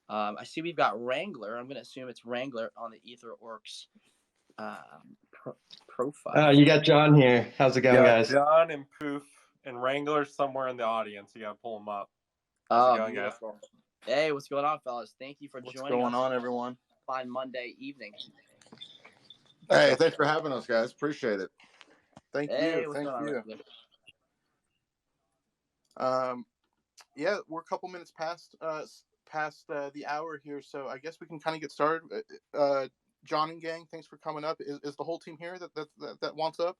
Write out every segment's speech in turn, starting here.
I see we've got Wrangler. I'm going to assume it's Wrangler on the EtherOrcs profile. You got John here. How's it going, guys? John and Poof and Wrangler somewhere in the audience. You got to pull them up. How's it going, guys? Hey, what's going on, fellas? Thank you for joining us. What's going on, everyone? Fine Monday evening. Hey, thanks for having us, guys. Appreciate it. Thank you. Yeah, we're a couple minutes past the hour here, so I guess we can kind of get started. John and gang, thanks for coming up. Is the whole team here that wants up?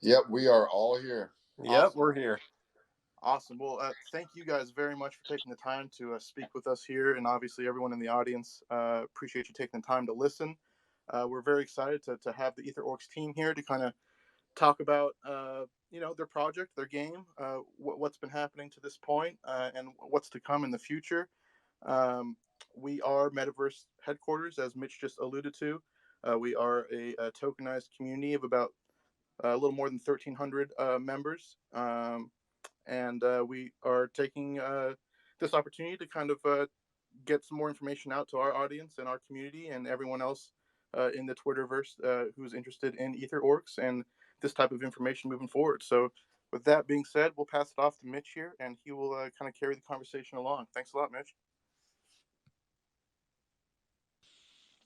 Yep, we are all here. Yep, Awesome. We're here. Awesome. Well, thank you guys very much for taking the time to speak with us here, and obviously everyone in the audience. Appreciate you taking the time to listen. We're very excited to have the EtherOrcs team here to kind of talk about their project, their game, what's been happening to this point, and what's to come in the future. We are Metaverse headquarters, as Mitch just alluded to. We are a tokenized community of about a little more than 1,300 members, and we are taking this opportunity to kind of get some more information out to our audience and our community and everyone else in the Twitterverse who's interested in EtherOrcs and this type of information moving forward. So with that being said, we'll pass it off to Mitch here, and he will kind of carry the conversation along. Thanks a lot, Mitch.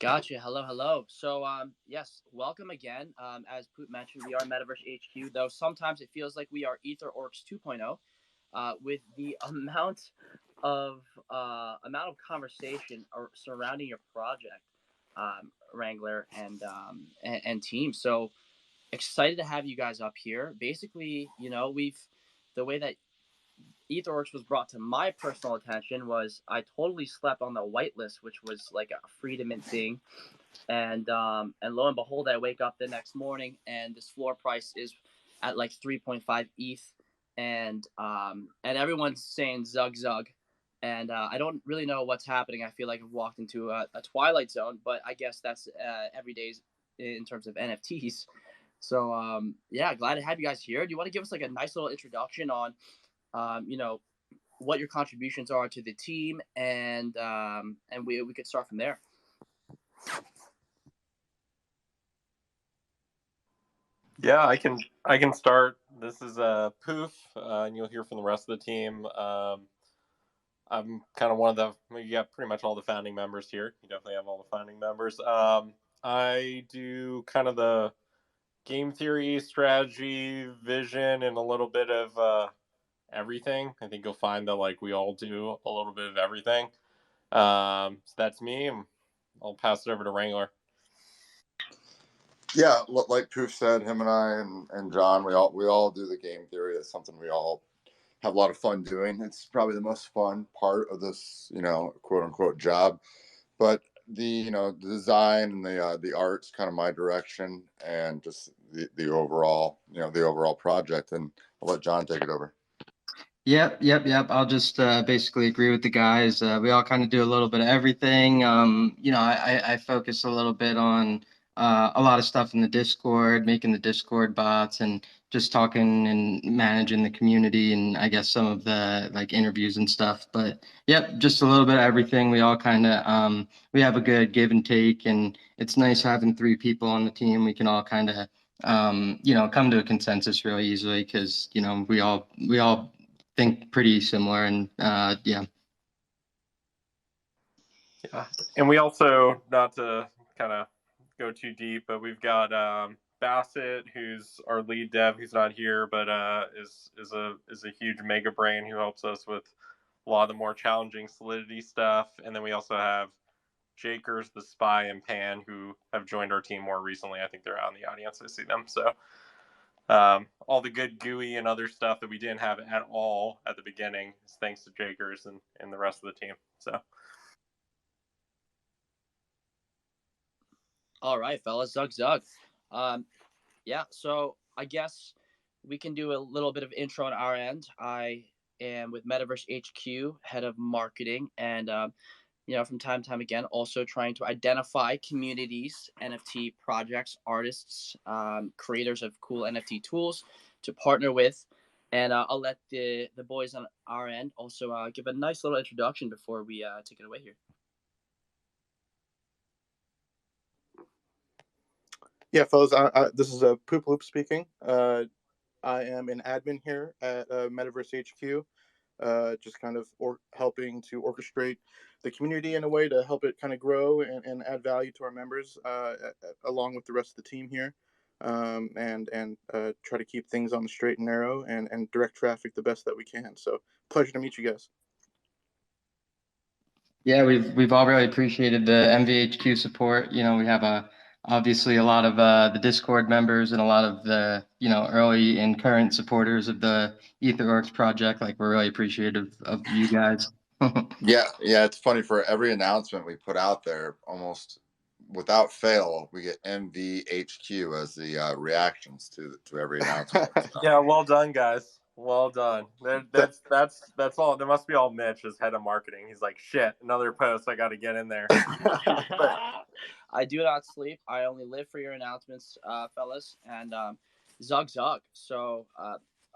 Gotcha. Hello. So, yes, welcome again. As Poot mentioned, we are Metaverse HQ, though sometimes it feels like we are EtherOrcs 2.0 with the amount of conversation surrounding your project, Wrangler and team. So excited to have you guys up here. Basically, the way that EtherOrcs was brought to my personal attention was I totally slept on the whitelist, which was like a free to mint thing, and lo and behold, I wake up the next morning and this floor price is at like 3.5 ETH, and everyone's saying zug, and I don't really know what's happening. I feel like I've walked into a twilight zone, but I guess that's every day in terms of NFTs. So glad to have you guys here. Do you want to give us like a nice little introduction on what your contributions are to the team, and we could start from there. Yeah, I can start. This is Poof, and you'll hear from the rest of the team. I'm kind of you got pretty much all the founding members here. You definitely have all the founding members. I do kind of the game theory, strategy, vision, and a little bit of everything. I think you'll find that we all do a little bit of everything. So that's me. I'll pass it over to Wrangler. Yeah, like Poof said, him and I and John, we all do the game theory. It's something we all have a lot of fun doing. It's probably the most fun part of this, quote unquote job. But the design and the art's kind of my direction, and just the overall project. And I'll let John take it over. Yep. I'll just basically agree with the guys. We all kind of do a little bit of everything. I focus a little bit on a lot of stuff in the Discord, making the Discord bots, and just talking and managing the community, and I guess some of the interviews and stuff. But yep, just a little bit of everything. We all kind of we have a good give and take, and it's nice having 3 people on the team. We can all kind of come to a consensus really easily because we all think pretty similar, and yeah. And we also, not to kind of go too deep, but we've got Bassett, who's our lead dev, who's not here, but is a huge mega brain who helps us with a lot of the more challenging Solidity stuff. And then we also have Jakers, the Spy, and Pan, who have joined our team more recently. I think they're out in the audience. I see them. So all the good GUI and other stuff that we didn't have at all at the beginning is thanks to Jakers and the rest of the team. So. All right, fellas, Zug. So I guess we can do a little bit of intro on our end. I am with Metaverse HQ, head of marketing, and from time to time again, also trying to identify communities, NFT projects, artists, creators of cool NFT tools to partner with. And I'll let the boys on our end also give a nice little introduction before we take it away here. Yeah, fellas, this is Poop Loop speaking. I am an admin here at Metaverse HQ, just kind of helping to orchestrate the community in a way to help it kind of grow and add value to our members, along with the rest of the team here, and try to keep things on the straight and narrow and direct traffic the best that we can. So, pleasure to meet you guys. Yeah, we've all really appreciated the MVHQ support. We have obviously a lot of the Discord members and a lot of the early and current supporters of the EtherOrcs project. Like, we're really appreciative of you guys. Yeah, it's funny, for every announcement we put out there, almost without fail, we get MVHQ as the reactions to every announcement. So. Yeah, well done, guys. Well done. That's all. There must be all Mitch as head of marketing. He's like, shit, another post. I got to get in there. I do not sleep. I only live for your announcements, fellas, and Zug Zug. So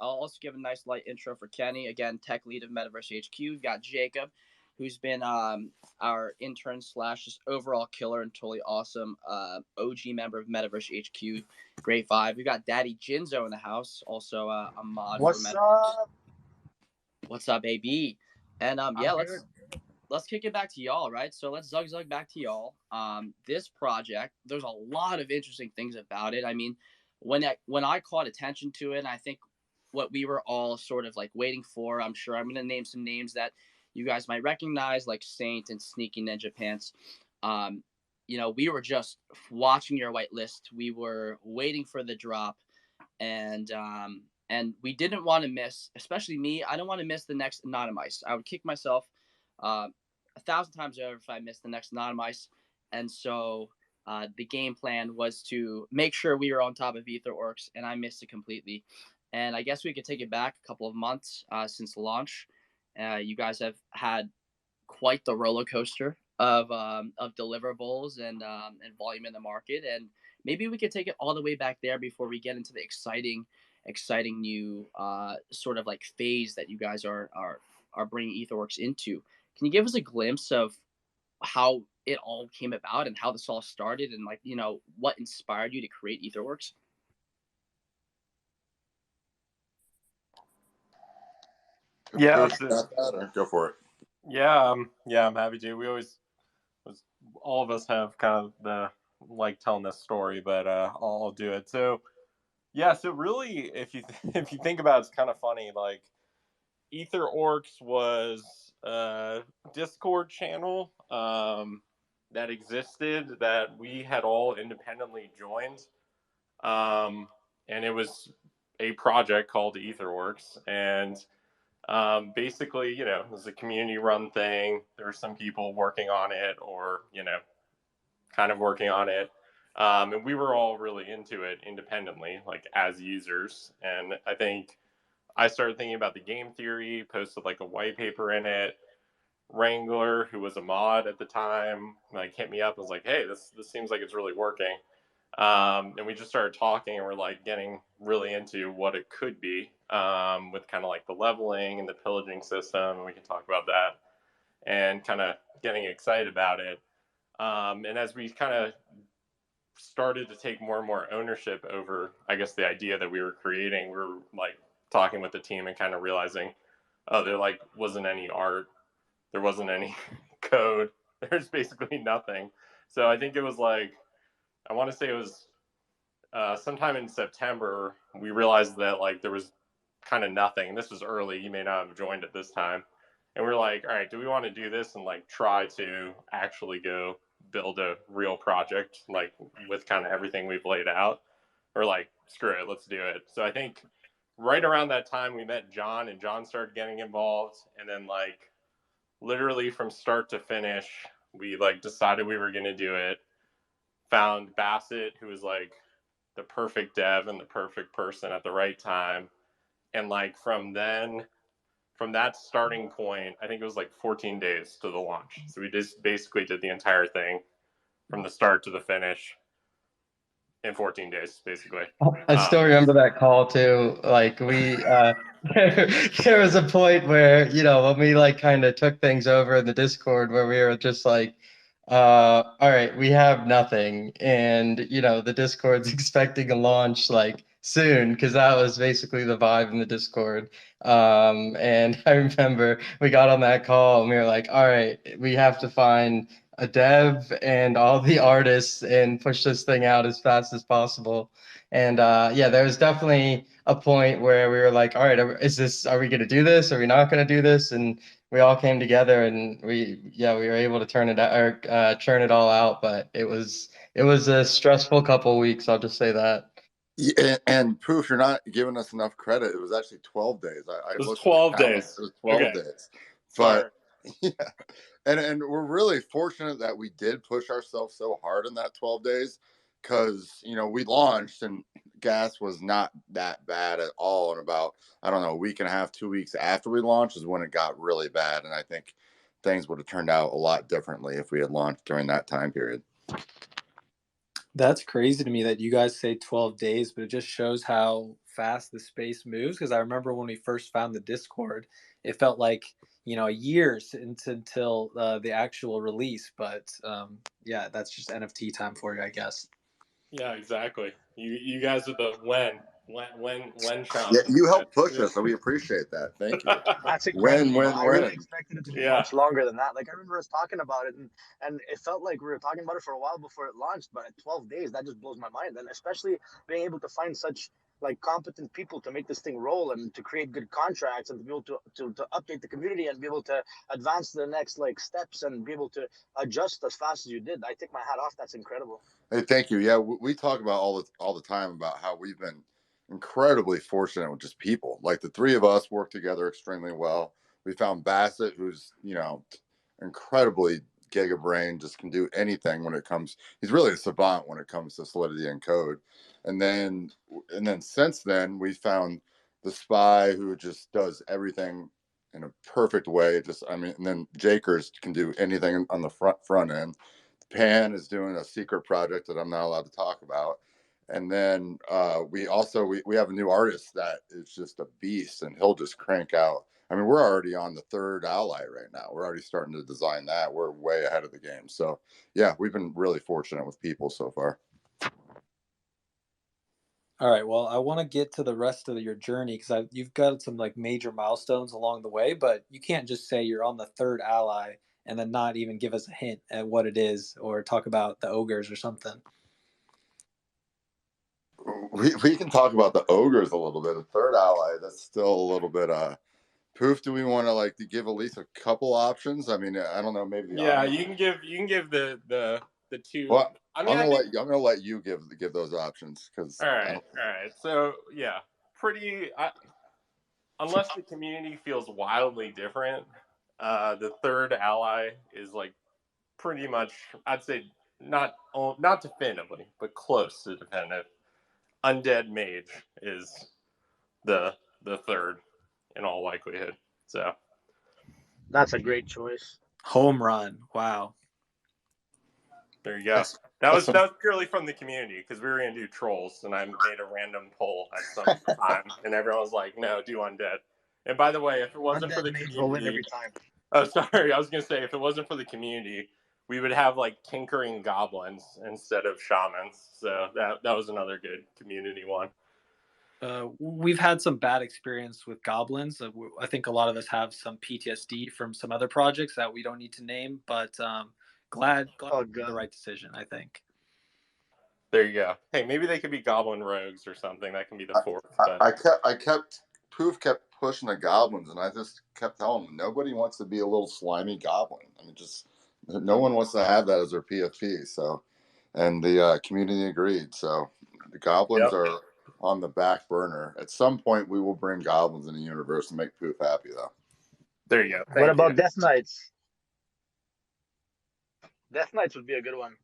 I'll also give a nice light intro for Kenny. Again, tech lead of Metaverse HQ. We've got Jacob, who's been our intern / just overall killer and totally awesome OG member of Metaverse HQ. Great vibe. We've got Daddy Jinzo in the house, also a mod. What's up? What's up, AB? And yeah, let's kick it back to y'all, right? So let's zug back to y'all. This project, there's a lot of interesting things about it. I mean, when I caught attention to it, I think what we were all sort of like waiting for, I'm sure I'm going to name some names that you guys might recognize, like Saint and Sneaky Ninja Pants. We were just watching your whitelist. We were waiting for the drop, and we didn't want to miss, especially me. I don't want to miss the next Anonymice. I would kick myself 1,000 times over if I missed the next Anonymice. And so the game plan was to make sure we were on top of EtherOrcs, and I missed it completely. And I guess we could take it back a couple of months since launch. You guys have had quite the roller coaster of deliverables and volume in the market, and maybe we could take it all the way back there before we get into the exciting new sort of like phase that you guys are bringing EtherOrcs into. Can you give us a glimpse of how it all came about and how this all started, and what inspired you to create EtherOrcs? Yeah, Go for it. Yeah, I'm happy to. All of us have kind of the like telling this story, but I'll do it. So really, if you think about it, it's kind of funny. Like, EtherOrcs was a Discord channel that existed that we had all independently joined, and it was a project called EtherOrcs, and basically, it was a community-run thing. There were some people working on it, or kind of working on it, and we were all really into it independently, like as users. And I think I started thinking about the game theory, posted like a white paper in it. Wrangler, who was a mod at the time, like hit me up and was like, "Hey, this seems like it's really working." And we just started talking, and we're like getting really into what it could be, with kind of like the leveling and the pillaging system, and we can talk about that, and kind of getting excited about it. And as we kind of started to take more and more ownership over, I guess, the idea that we were creating, we were like talking with the team and kind of realizing, oh, there like wasn't any art, there wasn't any code, there's basically nothing. So I think it was like, I want to say it was sometime in September, we realized that like there was kind of nothing. This was early, you may not have joined at this time, and we're like, all right, do we want to do this and like try to actually go build a real project, like with kind of everything we've laid out, or like, screw it, let's do it. So I think right around that time we met John, and John started getting involved, and then like literally from start to finish, we like decided we were going to do it, found Bassett, who was like the perfect dev and the perfect person at the right time. And like from that starting point, I think it was like 14 days to the launch. So we just basically did the entire thing from the start to the finish in 14 days, basically. I still remember that call too. Like, we there was a point where, when we like kind of took things over in the Discord where we were just like, all right, we have nothing. And, the Discord's expecting a launch like soon, because that was basically the vibe in the Discord. And I remember we got on that call and we were like, all right, we have to find a dev and all the artists and push this thing out as fast as possible. And yeah, there was definitely a point where we were like, all right, are we going to do this? Are we not going to do this? And we all came together and we were able to turn it out, or churn it all out. But it was a stressful couple of weeks. I'll just say that. Yeah, and Poof, you're not giving us enough credit. It was actually 12 days. I It was looked 12 at the calendar. days. It was 12 Okay. days. Sorry. But yeah, and we're really fortunate that we did push ourselves so hard in that 12 days, because we launched and gas was not that bad at all. And about, I don't know, a week and a half, 2 weeks after we launched is when it got really bad. And I think things would have turned out a lot differently if we had launched during that time period. That's crazy to me that you guys say 12 days, but it just shows how fast the space moves. Because I remember when we first found the Discord, it felt like, years until the actual release. But yeah, that's just NFT time for you, I guess. Yeah, exactly. You guys are the when Yeah, shaman. you helped push us, so we appreciate that. Thank you. That's incredible. When. I really expected it to be Yeah. much longer than that. Like, I remember us talking about it, and it felt like we were talking about it for a while before it launched. But at 12 days, that just blows my mind. And especially being able to find such like competent people to make this thing roll and to create good contracts and to be able to update the community and be able to advance to the next like steps and be able to adjust as fast as you did. I take my hat off. That's incredible. Hey, thank you. Yeah, we talk about all the time about how we've been incredibly fortunate with just people. Like the three of us work together extremely well. We found Bassett, who's incredibly giga brain, just can do anything when it comes. He's really a savant when it comes to Solidity and code. And then since then we found the Spy, who just does everything in a perfect way. And then Jakers can do anything on the front end. Pan is doing a secret project that I'm not allowed to talk about. And then we have a new artist that is just a beast, and he'll just crank out. I mean, we're already on the third ally right now. We're already starting to design that. We're way ahead of the game. So yeah, we've been really fortunate with people so far. All right. Well, I want to get to the rest of your journey because you've got some like major milestones along the way, but you can't just say you're on the third ally and then not even give us a hint at what it is or talk about the ogres or something. We can talk about the ogres a little bit. The third ally, that's still a little bit Poof, do we want to give at least a couple options? I mean, I don't know, maybe. Yeah, you can give the two. Well, I mean, I'm gonna let you give those options because. All right. So yeah, unless the community feels wildly different, the third ally is like pretty much, I'd say not definitively, but close to definitive. Undead Mage is the third in all likelihood. So That's a great choice. Home run. Wow. There you go. That was purely from the community because we were gonna do trolls, and I made a random poll at some time, and everyone was like, "No, do undead." And by the way, if it wasn't for the community, will win every time. Oh, sorry, I was gonna say if it wasn't for the community, we would have like tinkering goblins instead of shamans. So that was another good community one. We've had some bad experience with goblins. I think a lot of us have some PTSD from some other projects that we don't need to name, but glad the right decision, I think. There you go. Hey, maybe they could be goblin rogues or something. That can be the fourth. Poof kept pushing the goblins, and I just kept telling them nobody wants to be a little slimy goblin. I mean, just no one wants to have that as their PFP. So, and the community agreed. So the goblins are on the back burner. At some point, we will bring goblins in the universe and make Poof happy, though. There you go. What about Death Knights? Death Knights would be a good one.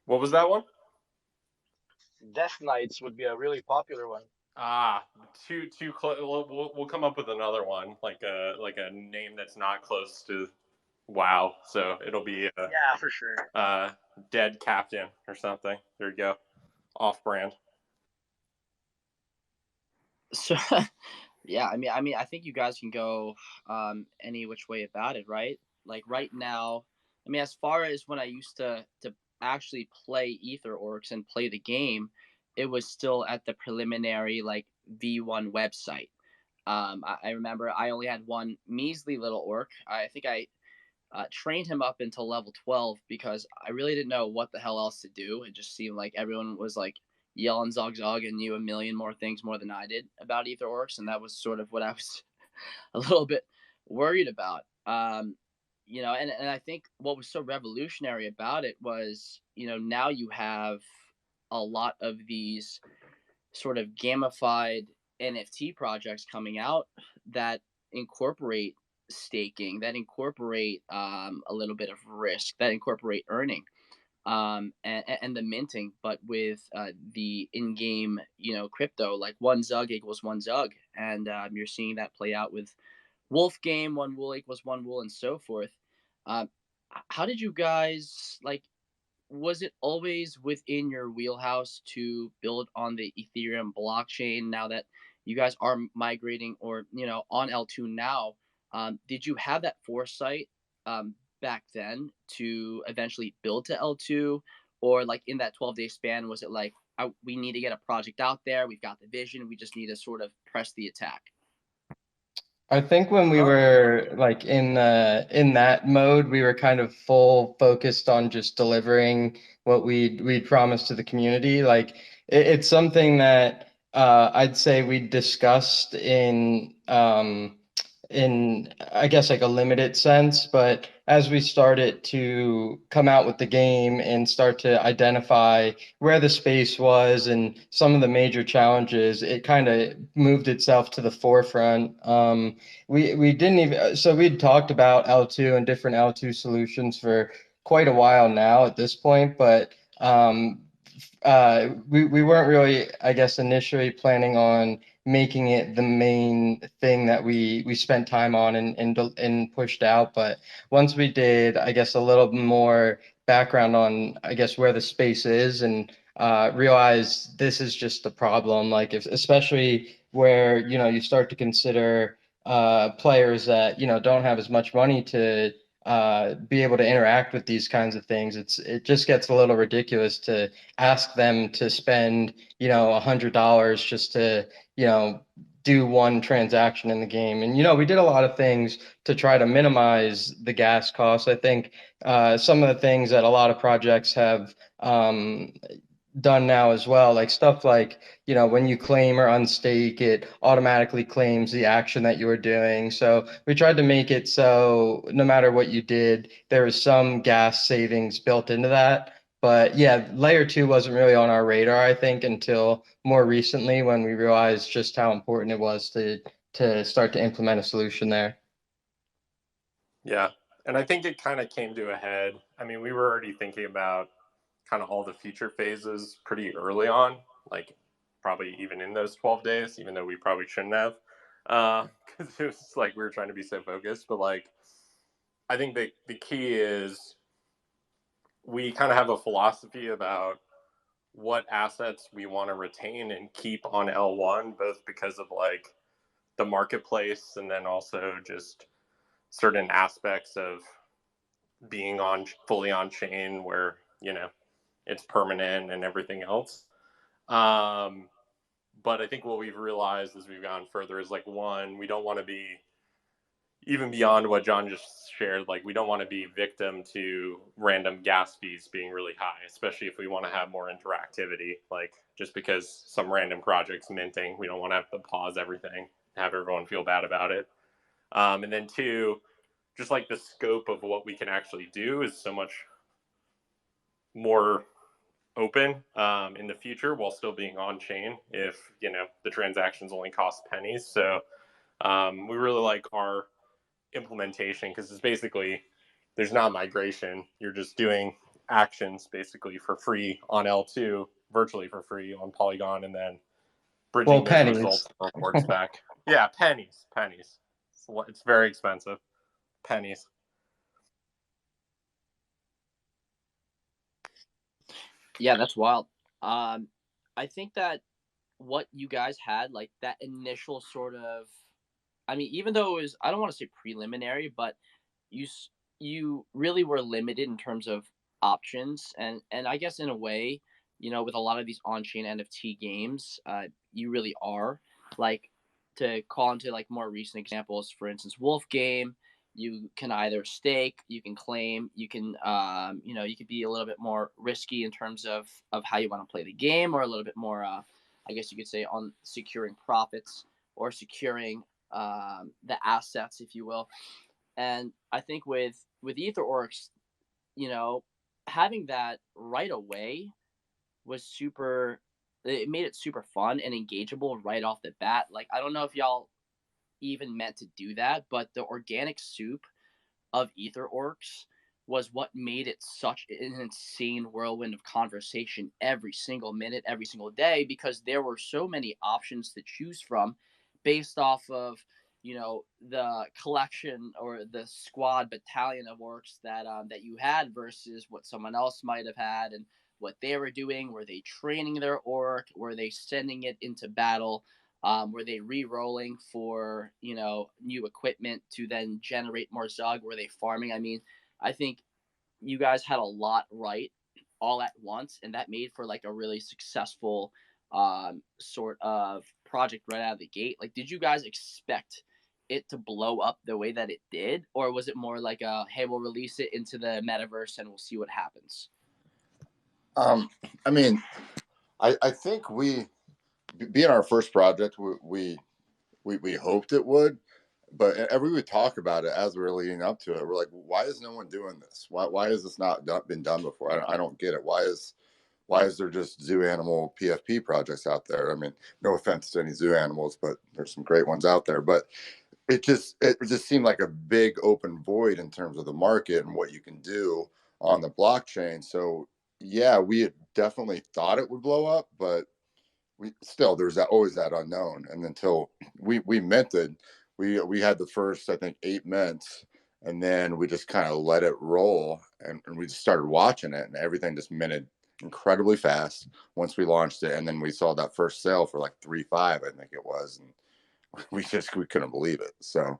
What was that one? Death Knights would be a really popular one. Too close. We'll come up with another one, like a name that's not close to WoW. So it'll be yeah, for sure. Dead Captain or something. There you go. Off brand. So yeah, I think you guys can go any which way about it, right? Like right now, as far as when I used to actually play EtherOrcs and play the game, it was still at the preliminary like V1 website. I remember I only had one measly little orc. I think I trained him up until level 12 because I really didn't know what the hell else to do. It just seemed like everyone was like yelling Zog Zog and knew a million more things more than I did about Ether Orcs, and that was sort of what I was a little bit worried about. And I think what was so revolutionary about it was, now you have a lot of these sort of gamified NFT projects coming out that incorporate staking, that incorporate a little bit of risk, that incorporate earning, and the minting, but with the in-game, crypto, like one Zug equals one Zug, and you're seeing that play out with Wolf game, one wool equals one wool, and so forth. Um, how did you guys like? Was it always within your wheelhouse to build on the Ethereum blockchain now that you guys are migrating or, on L2 now? Did you have that foresight back then to eventually build to L2? Or like in that 12-day span, was it like, we need to get a project out there, we've got the vision, we just need to sort of press the attack? I think when we were like in that mode, we were kind of full focused on just delivering what we'd promised to the community. Like it's something that I'd say we discussed in I guess like a limited sense, but as we started to come out with the game and start to identify where the space was and some of the major challenges, it kind of moved itself to the forefront. We didn't even, so we'd talked about L2 and different L2 solutions for quite a while now at this point, but we weren't really, I guess, initially planning on making it the main thing that we spent time on and pushed out. But once we did, I guess, a little more background on, I guess, where the space is and realize this is just a problem. Like if, especially where, you start to consider players that, don't have as much money to be able to interact with these kinds of things. It just gets a little ridiculous to ask them to spend, $100 just to, do one transaction in the game. And, we did a lot of things to try to minimize the gas costs. I think some of the things that a lot of projects have done now as well, like stuff like, when you claim or unstake, it automatically claims the action that you were doing. So we tried to make it so no matter what you did, there was some gas savings built into that. But yeah, layer two wasn't really on our radar, I think, until more recently when we realized just how important it was to start to implement a solution there. Yeah. And I think it kind of came to a head. I mean, we were already thinking about kind of all the future phases pretty early on, like probably even in those 12 days, even though we probably shouldn't have, because it was like we were trying to be so focused. But like, I think the key is we kind of have a philosophy about what assets we want to retain and keep on L1, both because of like the marketplace and then also just certain aspects of being on fully on chain where, it's permanent and everything else. But I think what we've realized as we've gone further is like, one, we don't want to be, even beyond what John just shared, like we don't want to be victim to random gas fees being really high, especially if we want to have more interactivity. Like just because some random project's minting, we don't want to have to pause everything, have everyone feel bad about it. And then two, just like the scope of what we can actually do is so much more open in the future while still being on chain if the transactions only cost pennies. So we really like our implementation because it's basically there's not migration, you're just doing actions basically for free on L2, virtually for free on Polygon, and then bridging those results and rewards back. Yeah, pennies. It's very expensive. Pennies. Yeah, that's wild. I think that what you guys had, like that initial sort of, I mean, even though it was, I don't want to say preliminary, but you really were limited in terms of options, and I guess in a way, with a lot of these on-chain NFT games, you really are, like, to call into like more recent examples. For instance, Wolf Game, you can either stake, you can claim, you can you could be a little bit more risky in terms of how you want to play the game, or a little bit more, I guess you could say, on securing profits or securing the assets, if you will. And I think with EtherOrcs, you know, having that right away was super. It made it super fun and engageable right off the bat. Like, I don't know if y'all even meant to do that, but the organic soup of EtherOrcs was what made it such an insane whirlwind of conversation every single minute, every single day, because there were so many options to choose from based off of, the collection or the squad battalion of orcs that you had versus what someone else might have had, and what they were doing. Were they training their orc? Were they sending it into battle? Were they re-rolling for new equipment to then generate more Zug? Were they farming? I mean, I think you guys had a lot right all at once, and that made for like a really successful sort of project right out of the gate. Like, did you guys expect it to blow up the way that it did, or was it more like a, hey, we'll release it into the metaverse and we'll see what happens? I mean, I think we, being our first project, we hoped it would, but every we talk about it as we're leading up to it, we're like, why is no one doing this? Why has this not been done before? I don't get it. Why is there just zoo animal PFP projects out there? I mean, no offense to any zoo animals, but there's some great ones out there. But it just seemed like a big open void in terms of the market and what you can do on the blockchain. So yeah, we had definitely thought it would blow up, but there's always that unknown. And until we minted, we had the first, I think, 8 mints, and then we just kind of let it roll, and we just started watching it, and everything just minted incredibly fast once we launched it. And then we saw that first sale for like 3.5, I think it was, and we couldn't believe it. So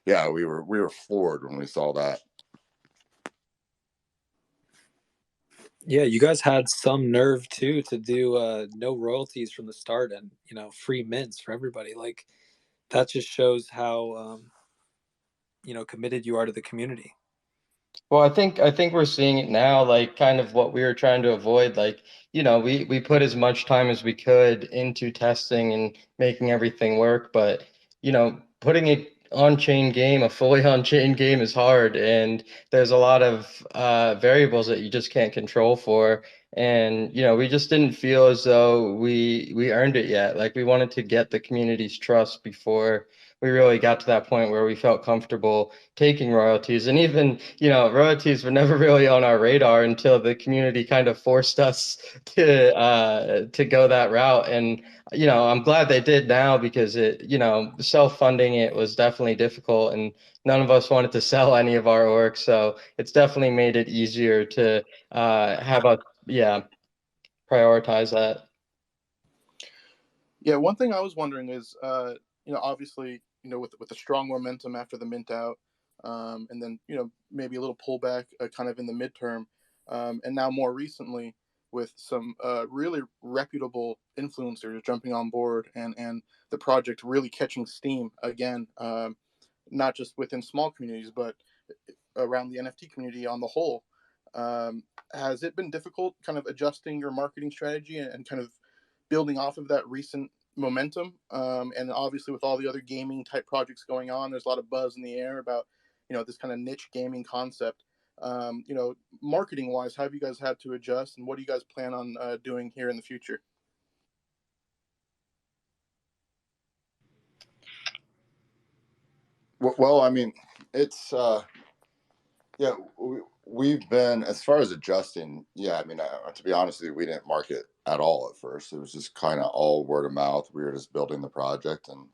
yeah, we were floored when we saw that. Yeah, you guys had some nerve too to do no royalties from the start, and free mints for everybody. Like, that just shows how committed you are to the community. Well, I think we're seeing it now, like kind of what we were trying to avoid. Like, we put as much time as we could into testing and making everything work, but putting it on-chain game, a fully on-chain game is hard, and there's a lot of variables that you just can't control for. And we just didn't feel as though we earned it yet. Like, we wanted to get the community's trust before we really got to that point where we felt comfortable taking royalties. And even royalties were never really on our radar until the community kind of forced us to go that route. And I'm glad they did now, because it self-funding it was definitely difficult, and none of us wanted to sell any of our orcs, so it's definitely made it easier to have a prioritize that. Yeah, one thing I was wondering is, obviously, with the strong momentum after the mint out, and then maybe a little pullback kind of in the midterm, and now more recently with some really reputable influencers jumping on board, and the project really catching steam again, not just within small communities, but around the NFT community on the whole. Has it been difficult kind of adjusting your marketing strategy and kind of building off of that recent momentum? And obviously, with all the other gaming type projects going on, there's a lot of buzz in the air about this kind of niche gaming concept. Marketing wise, how have you guys had to adjust, and what do you guys plan on doing here in the future? Well, I mean, it's yeah, we've been, as far as adjusting. Yeah, I mean, to be honest with you, we didn't market at all at first. It was just kind of all word of mouth. We were just building the project, and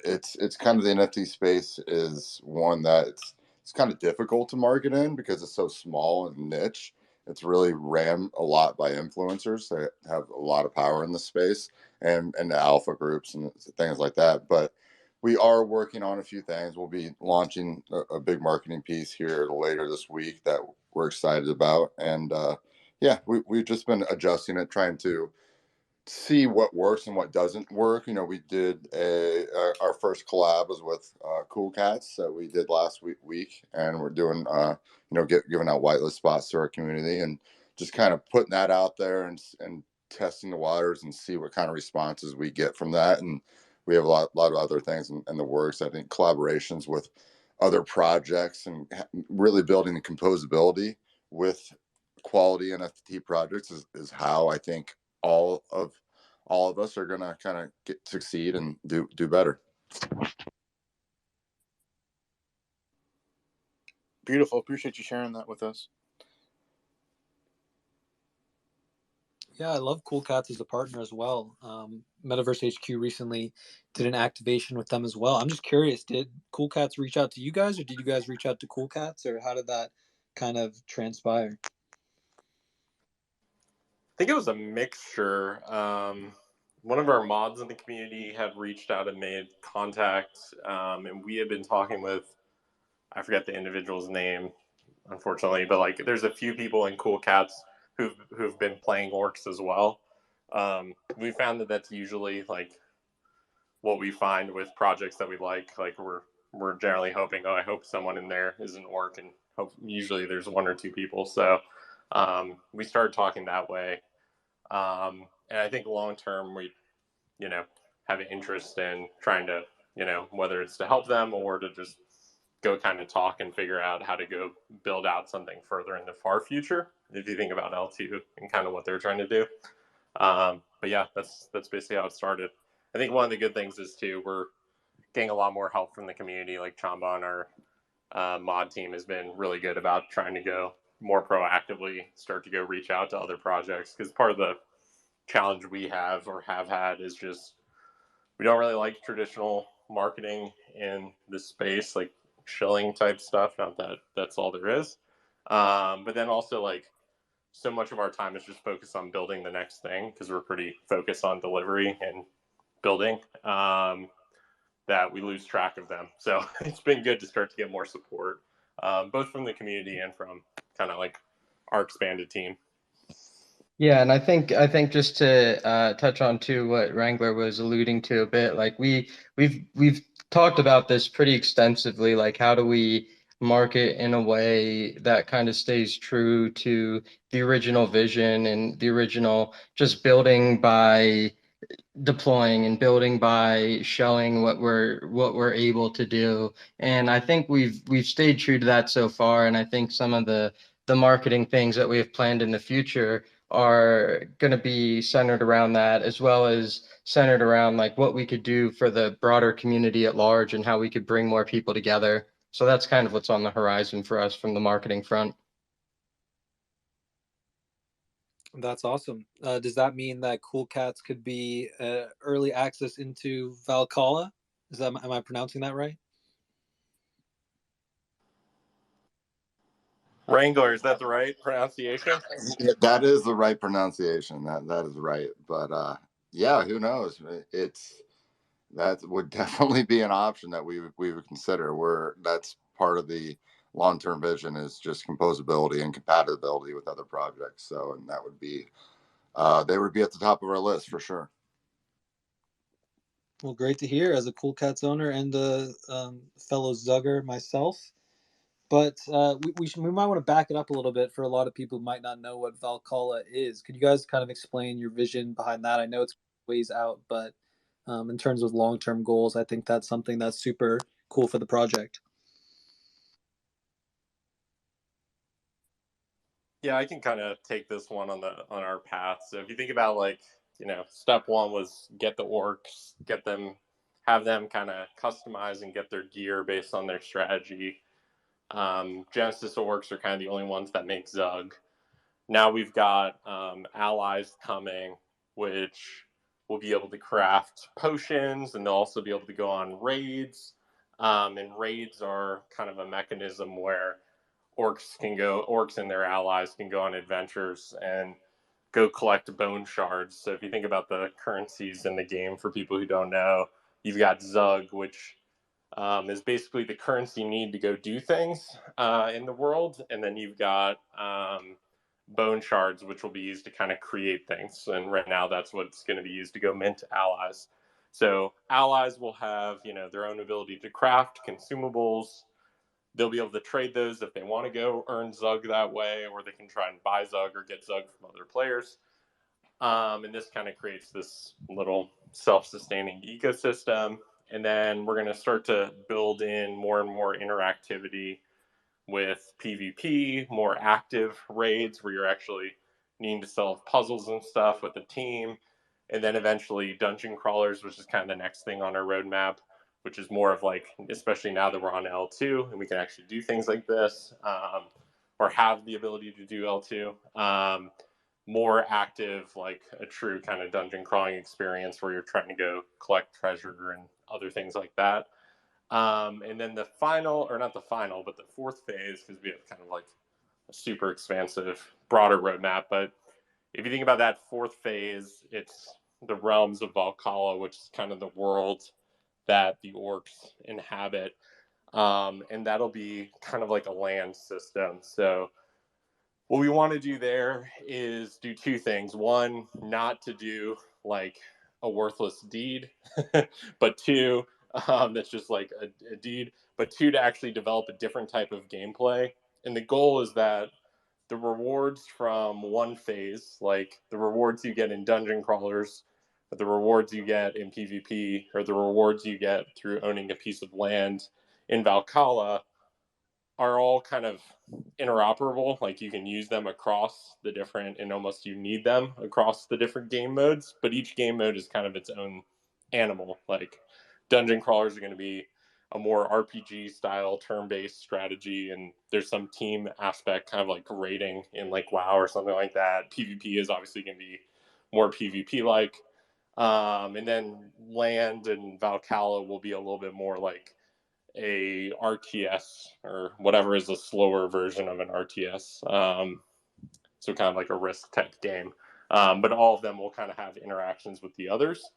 it's kind of, the NFT space is one that it's kind of difficult to market in because it's so small and niche. it's really ran a lot by influencers that have a lot of power in the space, and the alpha groups and things like that. But we are working on a few things. We'll be launching a big marketing piece here later this week that we're excited about. And yeah, we've just been adjusting it, trying to see what works and what doesn't work. You know, we did our first collab was with Cool Cats that we did last week, and we're doing giving out whitelist spots to our community, and just kind of putting that out there and testing the waters and see what kind of responses we get from that. And we have a lot of other things in the works. I think collaborations with other projects and really building the composability with quality NFT projects is how I think all of us are gonna kind of succeed and do better. Beautiful. Appreciate you sharing that with us. Yeah, I love Cool Cats as a partner as well. Metaverse HQ recently did an activation with them as well. I'm just curious, did Cool Cats reach out to you guys, or did you guys reach out to Cool Cats, or how did that kind of transpire? I think it was a mixture. One of our mods in the community had reached out and made contact, and we had been talking with, I forget the individual's name, unfortunately, but like there's a few people in Cool Cats who've been playing Orcs as well. We found that that's usually like what we find with projects that we like. Like we're generally hoping, oh, I hope someone in there is an Orc, and usually there's one or two people. So we started talking that way. And I think long term, we, have an interest in trying to, whether it's to help them or to just go kind of talk and figure out how to go build out something further in the far future. If you think about L2 and kind of what they're trying to do. But yeah, that's basically how it started. I think one of the good things is too, we're getting a lot more help from the community. Like Chamba on our mod team has been really good about trying to go more proactively, start to go reach out to other projects, because part of the challenge we have or have had is just we don't really like traditional marketing in this space, like shilling type stuff. Not that that's all there is, but then also like so much of our time is just focused on building the next thing, because we're pretty focused on delivery and building, that we lose track of them. So it's been good to start to get more support, both from the community and from kind of like our expanded team. Yeah, and I think just to touch on too what Wrangler was alluding to a bit, like we've talked about this pretty extensively, like how do we market in a way that kind of stays true to the original vision and the original just building by deploying and building by showing what we're able to do. And I think we've stayed true to that so far. And I think some of the marketing things that we have planned in the future are going to be centered around that, as well as centered around like what we could do for the broader community at large and how we could bring more people together. So that's kind of what's on the horizon for us from the marketing front. That's awesome. Does that mean that Cool Cats could be early access into Valhalla? Am I pronouncing that right? Wrangler, is that the right pronunciation? Yeah, that is the right pronunciation. That is right. But yeah, who knows? That would definitely be an option that we would consider. That's part of the long-term vision, is just composability and compatibility with other projects. So, and that would be they would be at the top of our list for sure. Well, great to hear as a Cool Cats owner and a fellow Zugger myself. But we might want to back it up a little bit for a lot of people who might not know what Valhalla is. Could you guys kind of explain your vision behind that? I know it's ways out, but in terms of long-term goals, I think that's something that's super cool for the project. Yeah, I can kind of take this one on our path. So if you think about like, step one was get the orcs, have them kind of customize and get their gear based on their strategy. Genesis orcs are kind of the only ones that make Zug. Now we've got allies coming, which will be able to craft potions, and they'll also be able to go on raids. And raids are kind of a mechanism where orcs and their allies can go on adventures and go collect bone shards. So if you think about the currencies in the game, for people who don't know, you've got Zug, which is basically the currency you need to go do things in the world, and then you've got bone shards, which will be used to kind of create things. And right now, that's what's going to be used to go mint allies. So allies will have, their own ability to craft consumables. They'll be able to trade those if they want to go earn Zug that way, or they can try and buy Zug or get Zug from other players. And this kind of creates this little self-sustaining ecosystem. And then we're going to start to build in more and more interactivity with PvP, more active raids where you're actually needing to solve puzzles and stuff with the team. And then eventually dungeon crawlers, which is kind of the next thing on our roadmap, which is more of like, especially now that we're on L2 and we can actually do things like this, or have the ability to do L2. More active, like a true kind of dungeon crawling experience where you're trying to go collect treasure and other things like that. And then the final, or not the final, but the fourth phase, because we have kind of like a super expansive, broader roadmap. But if you think about that fourth phase, it's the realms of Valhalla, which is kind of the world that the orcs inhabit. And that'll be kind of like a land system. So what we want to do there is do two things. One, not to do like a worthless deed, but two, that's just like a deed, but two, to actually develop a different type of gameplay. And the goal is that the rewards from one phase, like the rewards you get in dungeon crawlers, or the rewards you get in PvP, or the rewards you get through owning a piece of land in Valhalla, are all kind of interoperable. Like you can use them across the different, and almost you need them across the different game modes, but each game mode is kind of its own animal. Like dungeon crawlers are going to be a more RPG style turn-based strategy, and there's some team aspect, kind of like raiding in like WoW or something like that. PvP is obviously going to be more PvP like. And then land and Valhalla will be a little bit more like a RTS, or whatever is a slower version of an RTS. So kind of like a risk type game. But all of them will kind of have interactions with the others.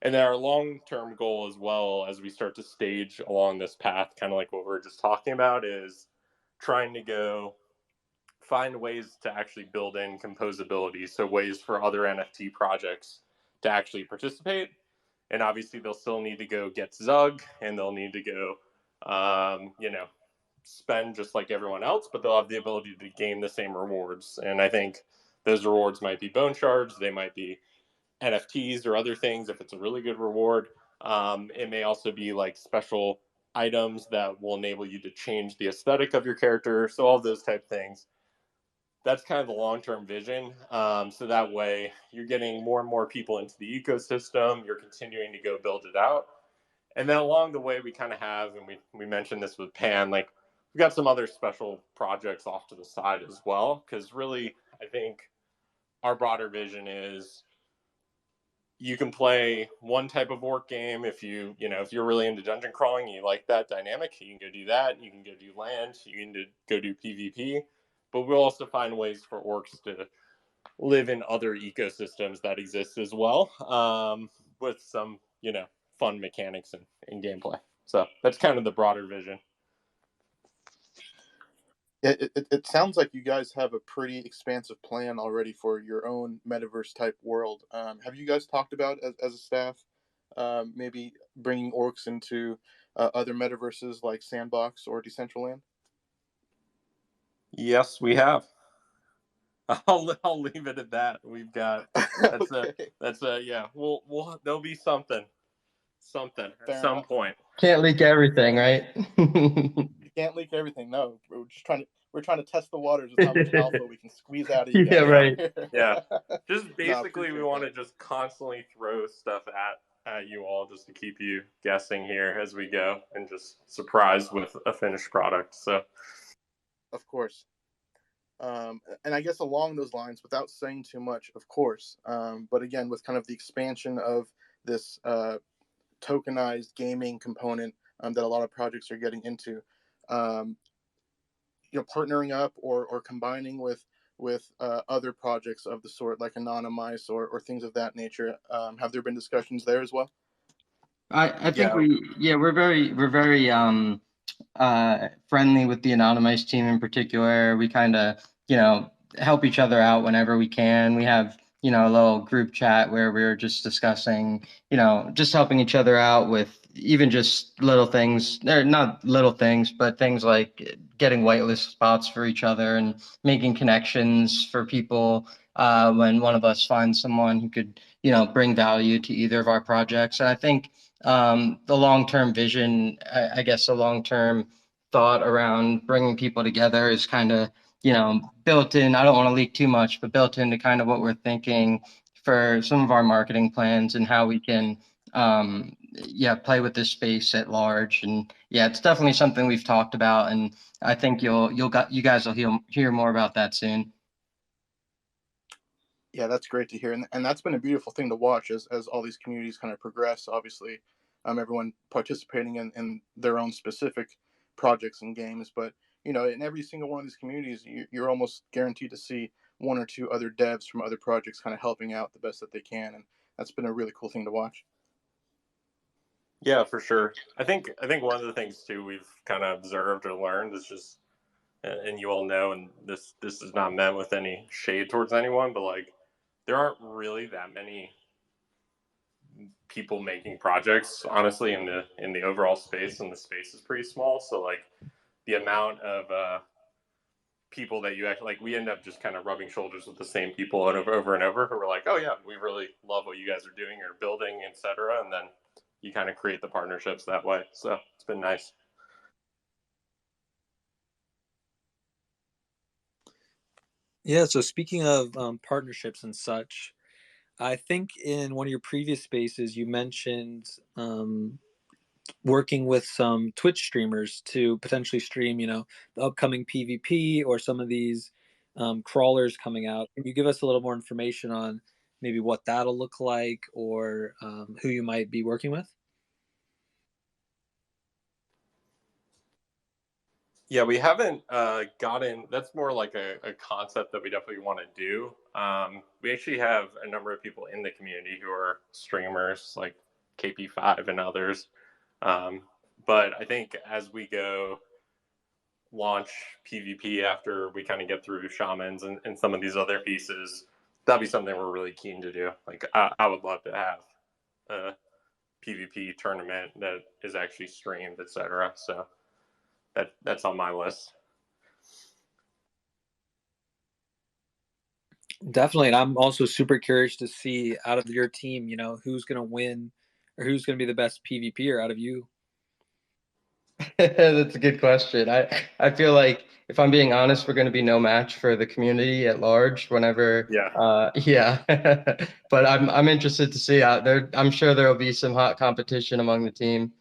And then our long-term goal, as well, as we start to stage along this path, kind of like what we were just talking about, is trying to go find ways to actually build in composability. So ways for other NFT projects to actually participate. And obviously they'll still need to go get Zug, and they'll need to go spend just like everyone else, but they'll have the ability to gain the same rewards. And I think those rewards might be bone shards, they might be NFTs or other things if it's a really good reward. It may also be like special items that will enable you to change the aesthetic of your character. So all those type of things. That's kind of the long-term vision. So that way you're getting more and more people into the ecosystem, you're continuing to go build it out. And then along the way, we kind of have, and we mentioned this with Pan, like we've got some other special projects off to the side as well. Because really, I think our broader vision is you can play one type of orc game if if you're really into dungeon crawling, you like that dynamic, you can go do that. You can go do land, you can go do PvP. But we'll also find ways for orcs to live in other ecosystems that exist as well, with some, fun mechanics and gameplay. So that's kind of the broader vision. It sounds like you guys have a pretty expansive plan already for your own metaverse type world. Have you guys talked about as a staff maybe bringing orcs into other metaverses like Sandbox or Decentraland? Yes, we have. I'll leave it at that. We've got we'll there'll be something at some point. Can't leak everything, right? You can't leak everything. No, we're trying to test the waters of how much alpha we can squeeze out of you guys. Yeah, right. Yeah, just basically we want to just constantly throw stuff at you all, just to keep you guessing here as we go, and just surprise with a finished product. So, of course. And I guess along those lines, without saying too much, of course, but again, with kind of the expansion of this tokenized gaming component that a lot of projects are getting into, partnering up or combining with other projects of the sort, like Anonymice or things of that nature? Have there been discussions there as well? I think Yeah. we're very friendly with the Anonymous team in particular. We kind of, help each other out whenever we can. We have, a little group chat where we're just discussing, just helping each other out with even just little things, or not little things, but things like getting whitelist spots for each other and making connections for people when one of us finds someone who could, bring value to either of our projects. And I think the long-term vision, I guess the long-term thought around bringing people together is kind of, built in. I don't want to leak too much, but built into kind of what we're thinking for some of our marketing plans and how we can, play with this space at large. And yeah, it's definitely something we've talked about, and I think you guys will hear more about that soon. Yeah, that's great to hear, and that's been a beautiful thing to watch as all these communities kind of progress. Obviously, everyone participating in their own specific projects and games, but in every single one of these communities, you're almost guaranteed to see one or two other devs from other projects kind of helping out the best that they can, and that's been a really cool thing to watch. Yeah, for sure. I think one of the things too we've kind of observed or learned is just, and you all know, and this is not meant with any shade towards anyone, but like there aren't really that many people making projects, honestly, in the overall space, and the space is pretty small. So like the amount of people that you actually like, we end up just kind of rubbing shoulders with the same people over and over who are like, oh yeah, we really love what you guys are doing or building, etc. And then you kind of create the partnerships that way. So it's been nice. Yeah, so speaking of partnerships and such, I think in one of your previous spaces you mentioned working with some Twitch streamers to potentially stream, the upcoming PvP or some of these crawlers coming out. Can you give us a little more information on maybe what that'll look like, or who you might be working with? Yeah, we haven't gotten. That's more like a concept that we definitely want to do. We actually have a number of people in the community who are streamers, like KP5 and others. But I think as we go launch PvP after we kind of get through shamans and some of these other pieces, that'd be something we're really keen to do. Like I would love to have a PvP tournament that is actually streamed, etc. So that's on my list. Definitely, and I'm also super curious to see out of your team, who's going to win or who's going to be the best PvPer out of you. That's a good question. I feel like, if I'm being honest, we're going to be no match for the community at large whenever. Yeah. Yeah. But I'm interested to see out there. I'm sure there will be some hot competition among the team.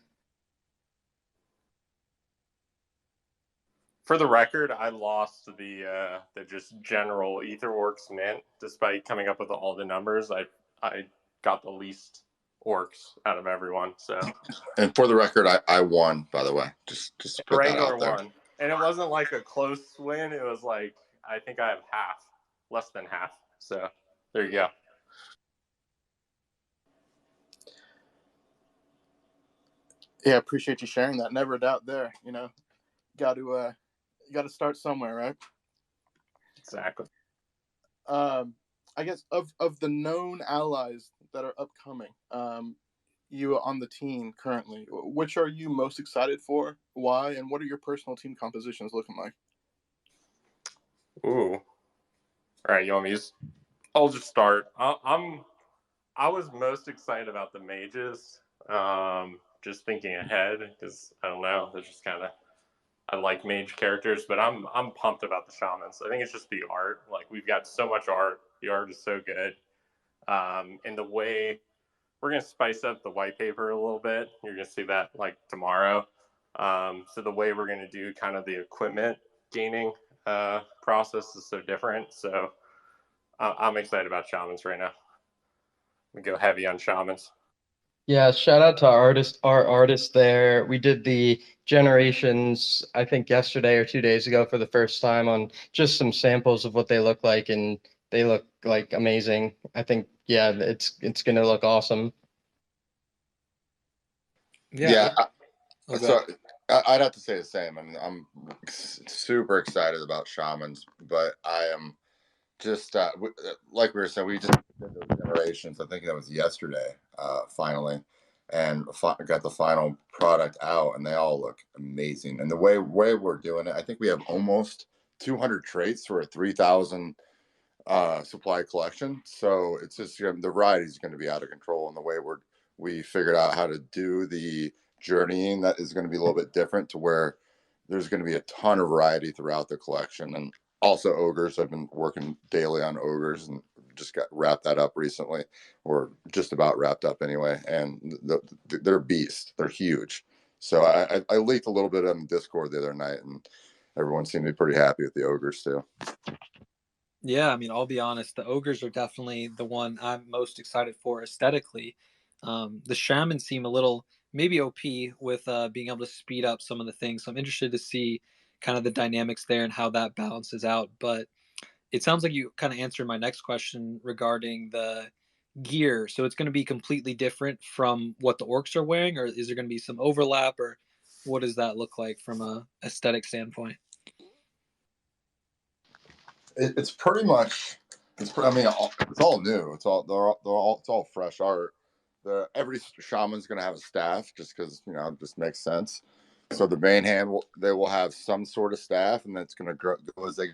For the record, I lost the just general EtherOrcs mint, despite coming up with all the numbers. I got the least orcs out of everyone. So, and for the record, I won, by the way. Just put that out there. Wrangler won, and it wasn't like a close win. It was like, I think I have half, less than half. So there you go. Yeah, appreciate you sharing that. Never a doubt there. Got to start somewhere, right? Exactly. I guess of the known allies that are upcoming, you on the team currently, which are you most excited for? Why? And what are your personal team compositions looking like? Ooh. All right, you want me to I'll just start. I was most excited about the mages. Just thinking ahead, because I don't know, they're just kind of, I like mage characters, but I'm pumped about the shamans. I think it's just the art. Like, we've got so much art. The art is so good. And the way we're gonna spice up the white paper a little bit. You're gonna see that like tomorrow. So the way we're gonna do kind of the equipment gaining process is so different. So I'm excited about shamans right now. We go heavy on shamans. Yeah, shout out to our artist there. We did the generations, I think yesterday or 2 days ago for the first time on just some samples of what they look like, and they look like amazing. I think, yeah, it's gonna look awesome. Yeah. So I'd have to say the same. I mean, I'm super excited about shamans, but I am just like we were saying, we just did those generations. I think that was yesterday, finally, and got the final product out, and they all look amazing. And the way we're doing it, I think we have almost 200 traits for a 3,000 supply collection. So it's just the variety is going to be out of control, and the way we figured out how to do the journeying that is going to be a little bit different to where there's going to be a ton of variety throughout the collection. And also ogres, I've been working daily on ogres and just got wrapped that up recently, or just about wrapped up anyway. And they're beasts, they're huge. So I leaked a little bit on Discord the other night, and everyone seemed to be pretty happy with the ogres too. Yeah, I mean, I'll be honest, the ogres are definitely the one I'm most excited for aesthetically. The shamans seem a little maybe OP with being able to speed up some of the things. So I'm interested to see kind of the dynamics there and how that balances out. But it sounds like you kind of answered my next question regarding the gear. So it's going to be completely different from what the orcs are wearing, or is there going to be some overlap, or what does that look like from a aesthetic standpoint? It's pretty much. I mean, it's all new. It's all fresh art. Every shaman's gonna have a staff, just because it just makes sense. So the main hand they will have some sort of staff, and that's gonna go as they.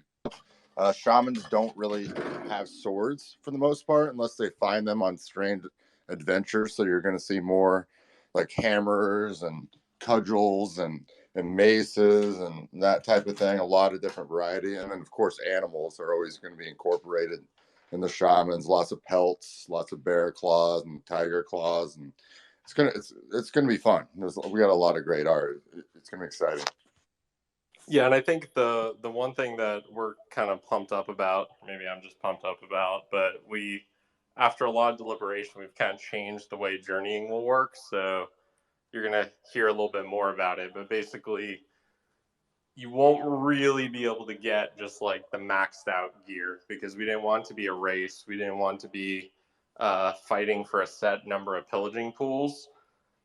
Shamans don't really have swords for the most part, unless they find them on strange adventures. So you're gonna see more like hammers and cudgels and maces and that type of thing. A lot of different variety, and then of course animals are always going to be incorporated in the shamans. Lots of pelts, lots of bear claws and tiger claws, and it's gonna be fun. We got a lot of great art. It's gonna be exciting. Yeah, and I think the one thing that we're kind of pumped up about, maybe I'm just pumped up about, but we, after a lot of deliberation, we've kind of changed the way journeying will work. So you're gonna hear a little bit more about it, but basically you won't really be able to get just like the maxed out gear, because we didn't want it to be a race. We didn't want to be fighting for a set number of pillaging pools.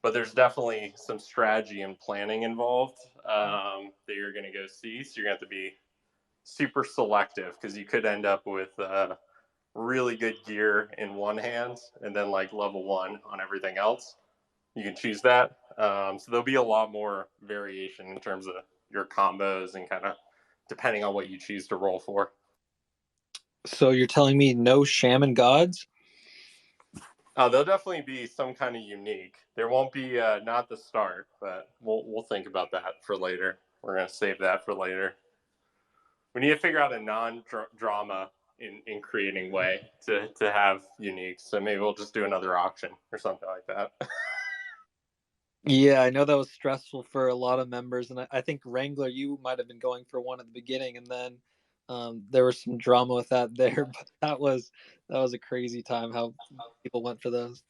But there's definitely some strategy and planning involved that you're going to go see. So you're going to have to be super selective, because you could end up with really good gear in one hand and then like level 1 on everything else. You can choose that. So there'll be a lot more variation in terms of your combos and kind of depending on what you choose to roll for. So you're telling me no shaman gods? There'll definitely be some kind of unique. There won't be not the start, but we'll think about that for later. We're gonna save that for later. We need to figure out a non-drama in creating way to have unique. So maybe we'll just do another auction or something like that. Yeah, I know that was stressful for a lot of members, and I think Wrangler, you might have been going for one at the beginning, and then there was some drama with that there. But that was a crazy time how people went for those.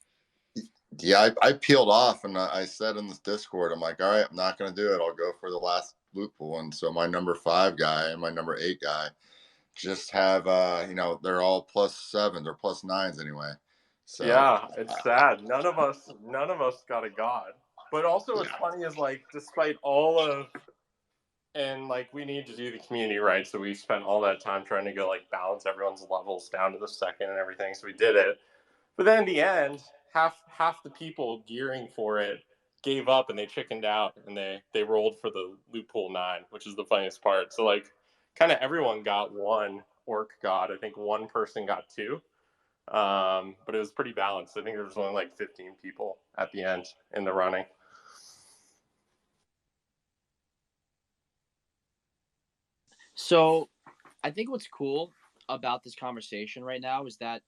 Yeah, I peeled off, and I said in this Discord, I'm like, all right, I'm not going to do it. I'll go for the last loot pool. And so my number 5 guy and my number 8 guy just have, they're all +7s or +9s anyway. So yeah, it's sad. None of us got a god. But also, what's funny is like, despite all of, and like we need to do the community right, so we spent all that time trying to go like balance everyone's levels down to the second and everything. So we did it. But then in the end, half the people gearing for it gave up and they chickened out, and they rolled for the loophole 9, which is the funniest part. So like, kind of everyone got one orc god. I think one person got 2, but it was pretty balanced. I think there was only like 15 people at the end in the running. So I think what's cool about this conversation right now is that,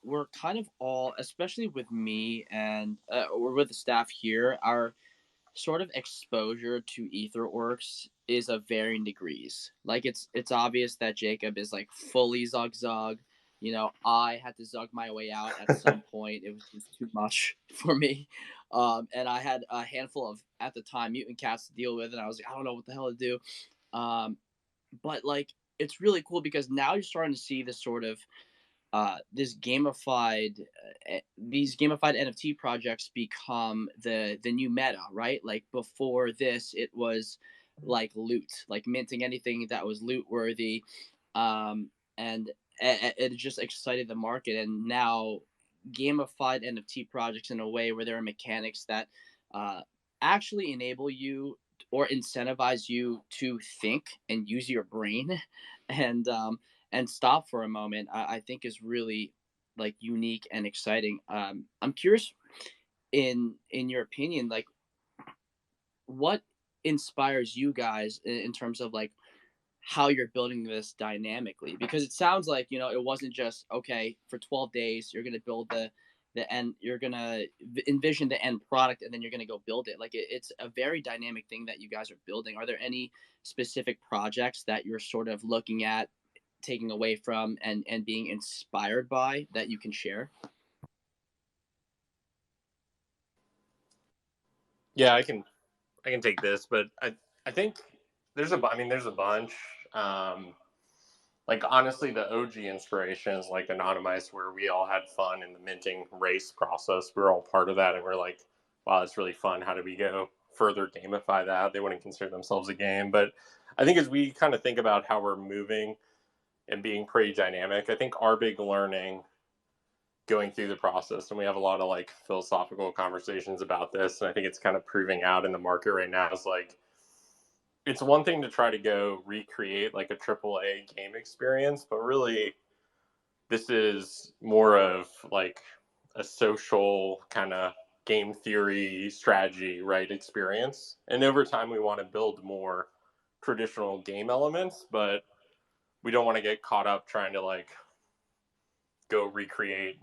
we're kind of all, especially with me and or with the staff here, our sort of exposure to EtherOrcs is of varying degrees. Like it's obvious that Jacob is like fully Zog Zog. I had to zug my way out at some point. It was just too much for me. And I had a handful of, at the time, mutant cats to deal with, and I was like, I don't know what the hell to do. But like, it's really cool because now you're starting to see this sort of these gamified NFT projects become the new meta, right? Like before this, it was like loot, like minting anything that was loot worthy, and it just excited the market. And now gamified NFT projects in a way where there are mechanics that actually enable you or incentivize you to think and use your brain, and stop for a moment, I think is really like unique and exciting. I'm curious, in your opinion, like what inspires you guys in terms of like how you're building this dynamically, because it sounds like it wasn't just okay for 12 days you're going to build the end, you're going to envision the end product and then you're going to go build it. Like it's a very dynamic thing that you guys are building. Are there any specific projects that you're sort of looking at, taking away from, and being inspired by that you can share? Yeah, I can take this, but I think there's a bunch. Like honestly, the OG inspirations like Anonymous, where we all had fun in the minting race process. We're all part of that, and we're like, wow, it's really fun. How do we go further gamify that? They wouldn't consider themselves a game, but I think as we kind of think about how we're moving and being pretty dynamic, I think our big learning going through the process, and we have a lot of like philosophical conversations about this, and I think it's kind of proving out in the market right now, is like it's one thing to try to go recreate like a AAA game experience, but really this is more of like a social kind of game theory strategy, right, experience. And over time we want to build more traditional game elements, but we don't want to get caught up trying to like go recreate,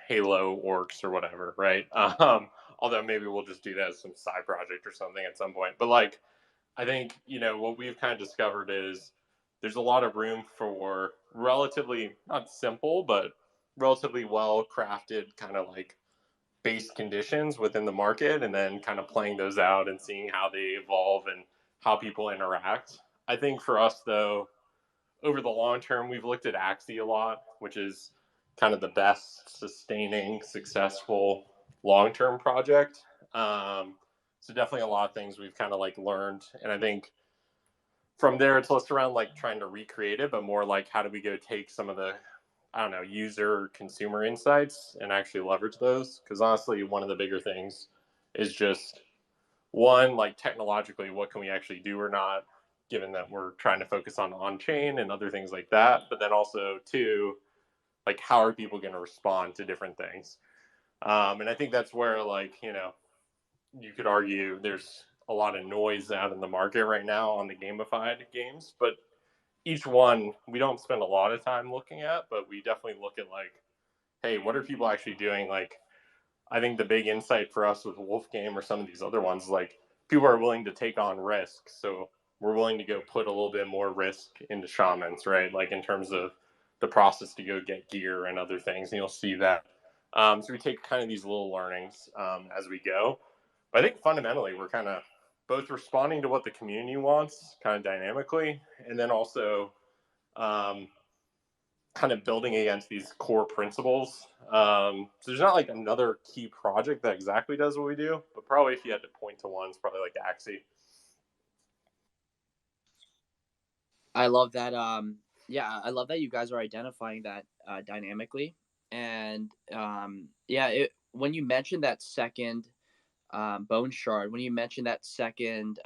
Halo Orcs or whatever, right? Although maybe we'll just do that as some side project or something at some point. But like, I think, what we've kind of discovered is there's a lot of room for relatively, not simple, but relatively well crafted kind of like base conditions within the market, and then kind of playing those out and seeing how they evolve and how people interact. I think for us, though, over the long term, we've looked at Axie a lot, which is kind of the best sustaining, successful long-term project. So definitely a lot of things we've kind of like learned, and I think from there it's less around like trying to recreate it, but more like how do we go take some of the, I don't know, user consumer insights and actually leverage those? Because honestly, one of the bigger things is just one, like technologically, what can we actually do or not, given that we're trying to focus on chain and other things like that. But then also two, like how are people going to respond to different things? And I think that's where like, you could argue there's a lot of noise out in the market right now on the gamified games, but each one we don't spend a lot of time looking at, but we definitely look at like, hey, what are people actually doing? Like, I think the big insight for us with Wolf Game or some of these other ones, like people are willing to take on risk. So we're willing to go put a little bit more risk into shamans, right? Like in terms of the process to go get gear and other things, and you'll see that. So we take kind of these little learnings as we go. But I think fundamentally we're kind of both responding to what the community wants kind of dynamically, and then also kind of building against these core principles. So there's not like another key project that exactly does what we do, but probably if you had to point to one, it's probably like Axie. I love that. Yeah, I love that you guys are identifying that dynamically. And when you mentioned that second bone shard, when you mentioned that second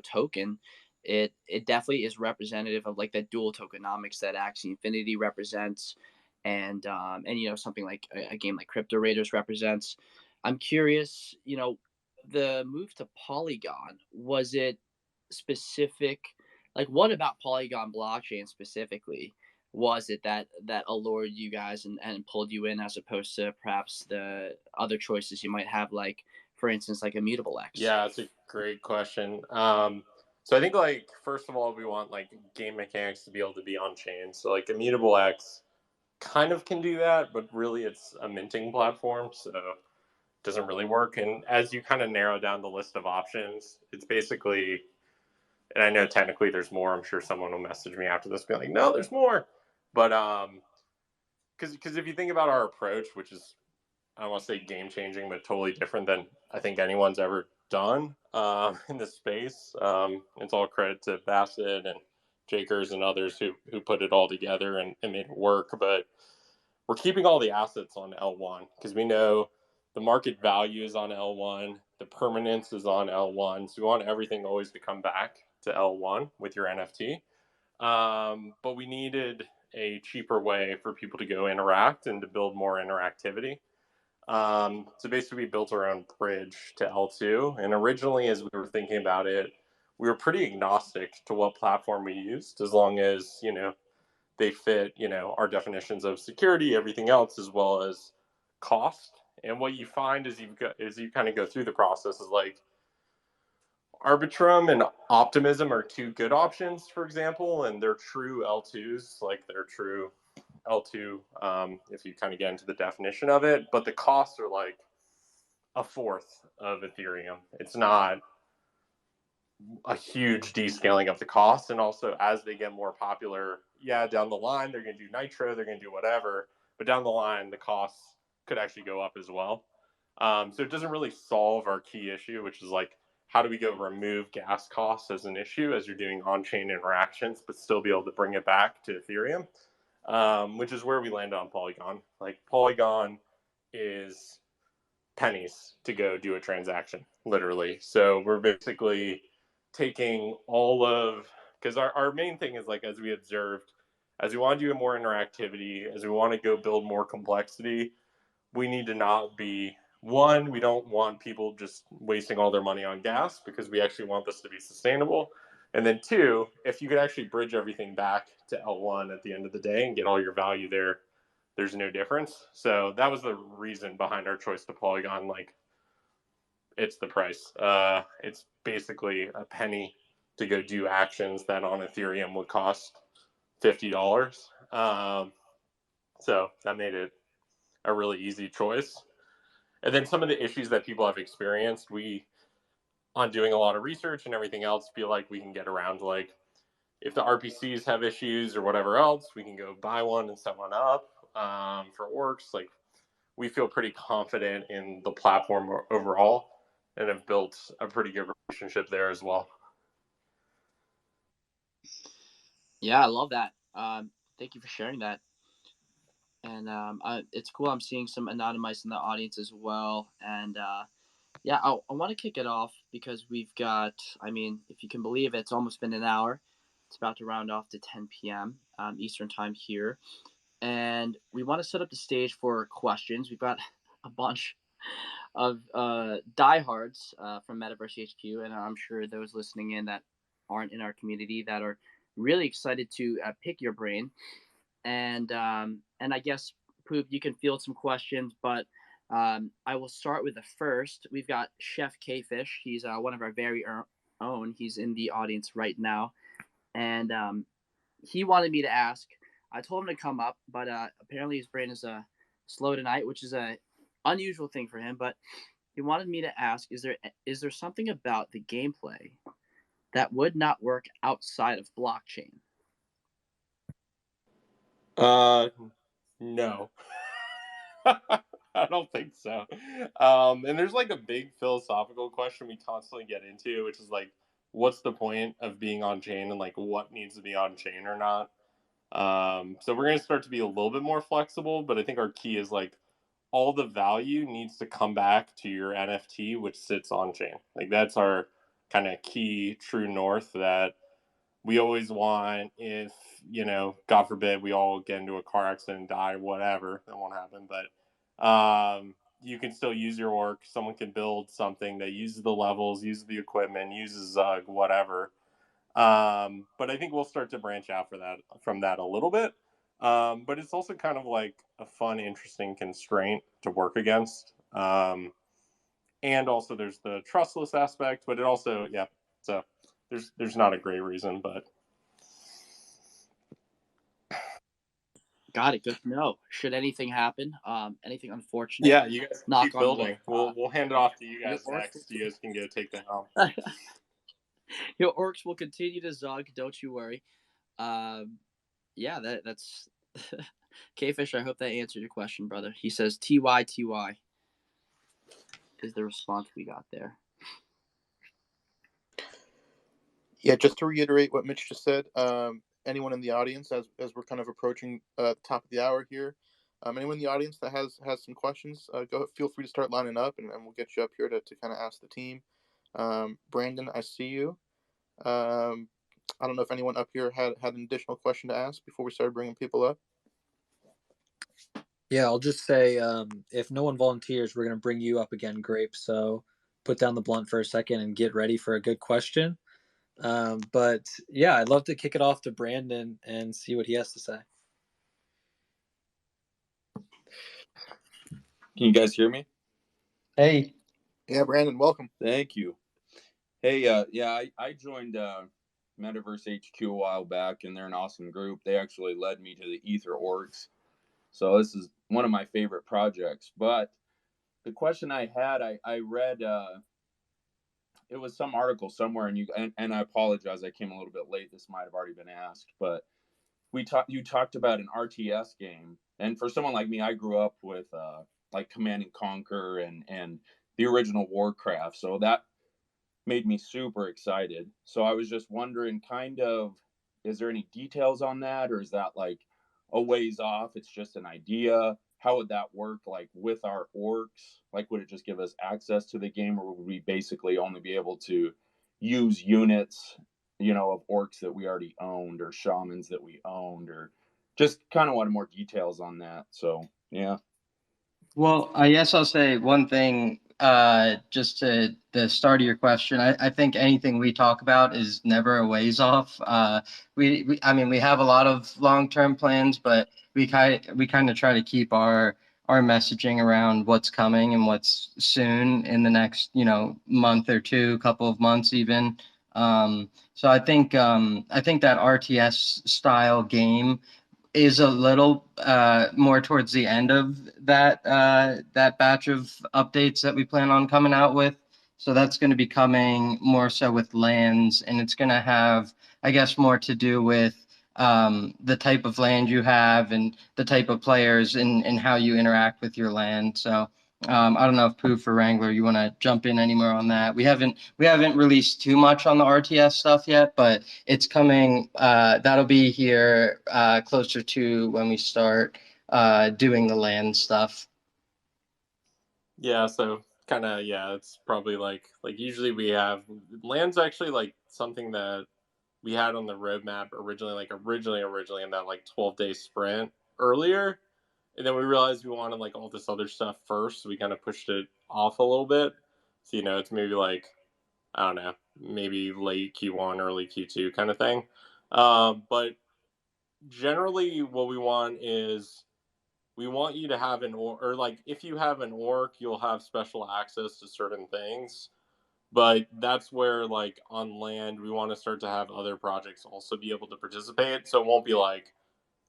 token, it definitely is representative of like that dual tokenomics that Axie Infinity represents, and something like a game like Crypto Raiders represents. I'm curious, the move to Polygon, was it specific? Like, what about Polygon blockchain specifically was it that allured you guys and pulled you in, as opposed to perhaps the other choices you might have, like for instance like Immutable X? Yeah, it's a great question. So I think like first of all we want like game mechanics to be able to be on chain. So like Immutable X, kind of can do that, but really it's a minting platform, so it doesn't really work. And as you kind of narrow down the list of options, it's basically, and I know technically there's more. I'm sure someone will message me after this being like, no, there's more. But because if you think about our approach, which is, I don't want to say game changing, but totally different than I think anyone's ever done in this space. It's all credit to Bassett and Jakers and others who put it all together and made it work. But we're keeping all the assets on L1 because we know the market value is on L1, the permanence is on L1. So we want everything always to come back to L1 with your NFT. But we needed a cheaper way for people to go interact and to build more interactivity. So basically we built our own bridge to L2. And originally, as we were thinking about it, we were pretty agnostic to what platform we used, as long as, you know, they fit, you know, our definitions of security, everything else, as well as cost. And what you find as you kind of go through the process is like Arbitrum and Optimism are two good options, for example, and they're true L2s, like they're true L2, if you kind of get into the definition of it, but the costs are like a fourth of Ethereum. It's not a huge descaling of the costs. And also, as they get more popular, yeah, down the line, they're going to do Nitro, they're going to do whatever, but down the line, the costs could actually go up as well. So it doesn't really solve our key issue, which is like, how do we go remove gas costs as an issue as you're doing on-chain interactions, but still be able to bring it back to Ethereum? Which is where we landed on Polygon. Like, Polygon is pennies to go do a transaction, literally. So we're basically taking all of, because our main thing is like, as we observed, as we want to do more interactivity, as we want to go build more complexity, we need to not be, one, we don't want people just wasting all their money on gas, because we actually want this to be sustainable. And then two, if you could actually bridge everything back to L1 at the end of the day and get all your value there, there's no difference. So that was the reason behind our choice to Polygon. Like, it's the price. It's basically a penny to go do actions that on Ethereum would cost $50. So that made it a really easy choice. And then some of the issues that people have experienced, we, on doing a lot of research and everything else, feel like we can get around. Like, if the RPCs have issues or whatever else, we can go buy one and set one up. For Orcs, like, we feel pretty confident in the platform overall and have built a pretty good relationship there as well. Yeah, I love that. Thank you for sharing that. And it's cool. I'm seeing some anonymized in the audience as well. And yeah, I want to kick it off because we've got, I mean, if you can believe it, it's almost been an hour. It's about to round off to 10 p.m. Eastern time here. And we want to set up the stage for questions. We've got a bunch of diehards from Metaverse HQ, and I'm sure those listening in that aren't in our community that are really excited to pick your brain. And I guess, Poop, you can field some questions, but I will start with the first. We've got Chef K-Fish. He's one of our very own. He's in the audience right now, and he wanted me to ask. I told him to come up, but apparently his brain is slow tonight, which is a unusual thing for him. But he wanted me to ask: is there something about the gameplay that would not work outside of blockchain? No. I don't think so. And there's like a big philosophical question we constantly get into, which is like, what's the point of being on chain and like what needs to be on chain or not? So we're going to start to be a little bit more flexible, but I think our key is like all the value needs to come back to your NFT, which sits on chain. Like, that's our kind of key true north that we always want. If, you know, God forbid we all get into a car accident and die, whatever, that won't happen. But you can still use your orc. Someone can build something that uses the levels, uses the equipment, uses Zug, whatever. But I think we'll start to branch out from that a little bit. But it's also kind of like a fun, interesting constraint to work against. And also there's the trustless aspect, but it also, yeah. So there's not a great reason, but Got it. Good to know. Should anything happen, anything unfortunate, Yeah, you guys knock keep on wood. building. We'll hand it off to you Your guys orcs next. You guys can go take the helm. your orcs will continue to zug. Don't you worry. Yeah, that's K-Fish. I hope that answered your question, brother. He says TY is the response we got there. Yeah, just to reiterate what Mitch just said, anyone in the audience, as we're kind of approaching the top of the hour here, anyone in the audience that has some questions, feel free to start lining up, and we'll get you up here to kind of ask the team. Brandon, I see you. I don't know if anyone up here had an additional question to ask before we started bringing people up. Yeah, I'll just say, if no one volunteers, we're going to bring you up again, Grape. So put down the blunt for a second and get ready for a good question. But yeah, I'd love to kick it off to Brandon and see what he has to say. Can you guys hear me? Hey. Yeah, Brandon, welcome. Thank you. Hey, I joined Metaverse HQ a while back, and they're an awesome group. They actually led me to the EtherOrcs. So this is one of my favorite projects. But the question I had, I read, it was some article somewhere, and I apologize, I came a little bit late. This might have already been asked, but you talked about an RTS game. And for someone like me, I grew up with like Command and Conquer and the original Warcraft. So that made me super excited. So I was just wondering, kind of, is there any details on that, or is that like a ways off? It's just an idea. How would that work, like with our orcs? Like, would it just give us access to the game, or would we basically only be able to use units, of orcs that we already owned, or shamans that we owned, or just kind of wanted more details on that? So yeah. Well, I guess I'll say one thing, just to the start of your question. I think anything we talk about is never a ways off. I mean, we have a lot of long-term plans, but we kind of try to keep our messaging around what's coming and what's soon in the next, month or two, couple of months even. So I think that RTS style game is a little more towards the end of that batch of updates that we plan on coming out with. So that's going to be coming more so with lands, and it's going to have, I guess, more to do with the type of land you have and the type of players and how you interact with your land. So I don't know if Poof or Wrangler, you want to jump in any more on that. We haven't released too much on the RTS stuff yet, but it's coming. That'll be here closer to when we start doing the land stuff. Yeah, so kind of, yeah, it's probably like usually we have land's actually like something that we had on the roadmap originally in that like 12-day sprint earlier, and then we realized we wanted like all this other stuff first, so we kind of pushed it off a little bit. So it's maybe like, I don't know, maybe late Q1, early Q2 kind of thing. But generally, what we want is we want you to have an or like if you have an orc, you'll have special access to certain things. But that's where, like, on land, we want to start to have other projects also be able to participate. So it won't be like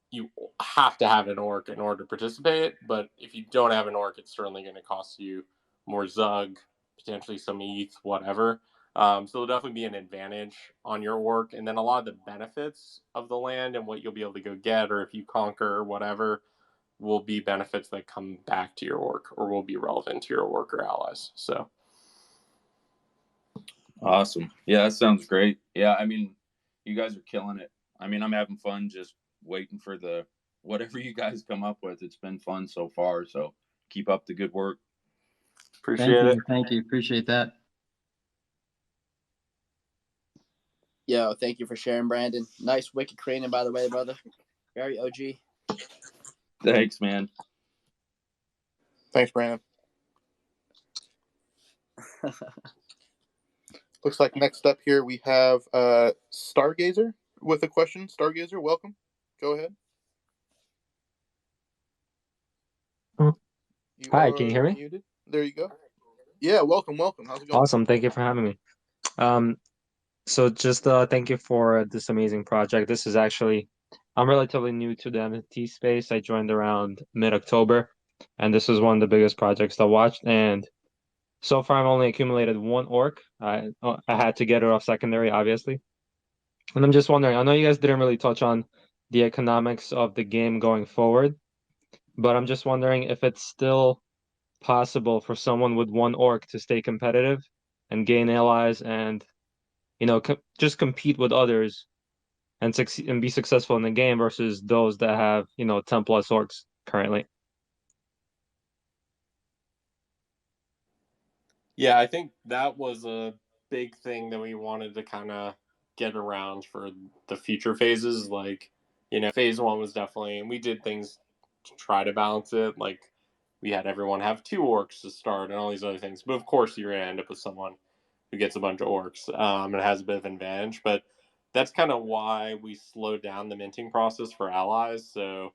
you have to have an orc in order to participate. But if you don't have an orc, it's certainly going to cost you more Zug, potentially some ETH, whatever. So there'll definitely be an advantage on your orc. And then a lot of the benefits of the land and what you'll be able to go get, or if you conquer or whatever, will be benefits that come back to your orc or will be relevant to your orc or allies. So. Awesome. Yeah, that sounds great. Yeah, I mean, you guys are killing it. I mean, I'm having fun just waiting for whatever you guys come up with. It's been fun so far, so keep up the good work. Appreciate it. Thank you. Appreciate that. Yo, thank you for sharing, Brandon. Nice wicked cranium, by the way, brother. Very OG. Thanks, man. Thanks, Brandon. Looks like next up here we have Stargazer with a question. Stargazer, welcome. Go ahead. Hi, can you hear me? Muted. There you go. Yeah, welcome. How's it going? Awesome, thank you for having me. So just thank you for this amazing project. This is actually I'm relatively new to the NFT space. I joined around mid-October, and this is one of the biggest projects I watched. And so far, I've only accumulated one orc. I had to get it off secondary, obviously. And I'm just wondering, I know you guys didn't really touch on the economics of the game going forward, but I'm just wondering if it's still possible for someone with one orc to stay competitive and gain allies and, just compete with others and succeed and be successful in the game versus those that have, 10 plus orcs currently. Yeah, I think that was a big thing that we wanted to kind of get around for the future phases. Like, phase one was definitely, and we did things to try to balance it. Like, we had everyone have 2 orcs to start and all these other things. But of course, you're going to end up with someone who gets a bunch of orcs and has a bit of an advantage. But that's kind of why we slowed down the minting process for allies. So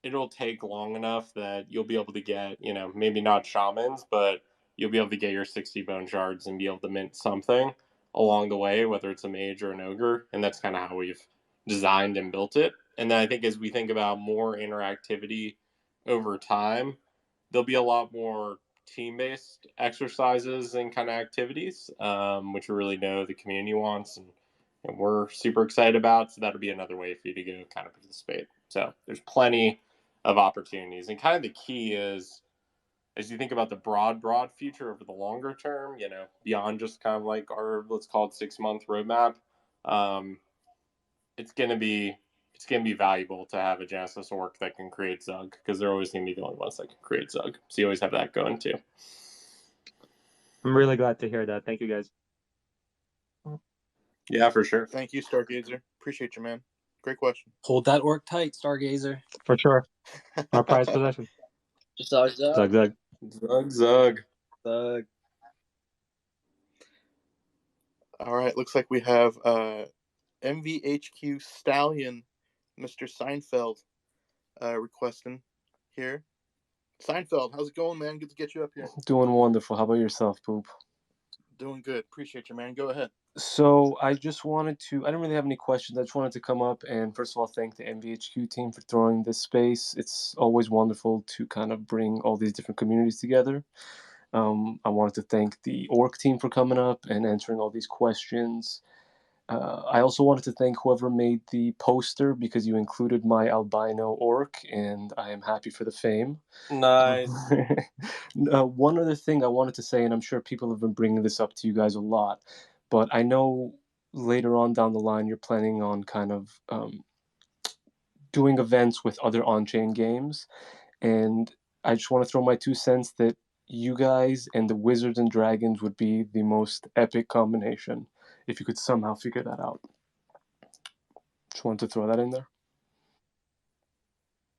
it'll take long enough that you'll be able to get, maybe not shamans, but you'll be able to get your 60 bone shards and be able to mint something along the way, whether it's a mage or an ogre. And that's kind of how we've designed and built it. And then I think as we think about more interactivity over time, there'll be a lot more team-based exercises and kind of activities, which we really know the community wants and we're super excited about. So that'll be another way for you to go kind of participate. So there's plenty of opportunities. And kind of the key is, as you think about the broad future over the longer term, beyond just kind of like our, let's call it 6-month roadmap, it's going to be valuable to have a Genesis orc that can create Zug, because they're always going to be the only ones that can create Zug. So you always have that going too. I'm really glad to hear that. Thank you, guys. Yeah, for sure. Thank you, Stargazer. Appreciate you, man. Great question. Hold that orc tight, Stargazer. For sure. Our prized possession. Zug, zug. Zug, zug. Zug, zug. Zug. All right, looks like we have MVHQ Stallion, Mr. Seinfeld, requesting here. Seinfeld, how's it going, man? Good to get you up here. Doing wonderful. How about yourself, Poop? Doing good. Appreciate you, man. Go ahead. So I just wanted to, I didn't really have any questions. I just wanted to come up and first of all, thank the MVHQ team for throwing this space. It's always wonderful to kind of bring all these different communities together. I wanted to thank the Orc team for coming up and answering all these questions. I also wanted to thank whoever made the poster because you included my albino orc, and I am happy for the fame. Nice. One other thing I wanted to say, and I'm sure people have been bringing this up to you guys a lot, but I know later on down the line you're planning on kind of doing events with other on-chain games, and I just want to throw my 2 cents that you guys and the Wizards and Dragons would be the most epic combination if you could somehow figure that out. Just wanted to throw that in there.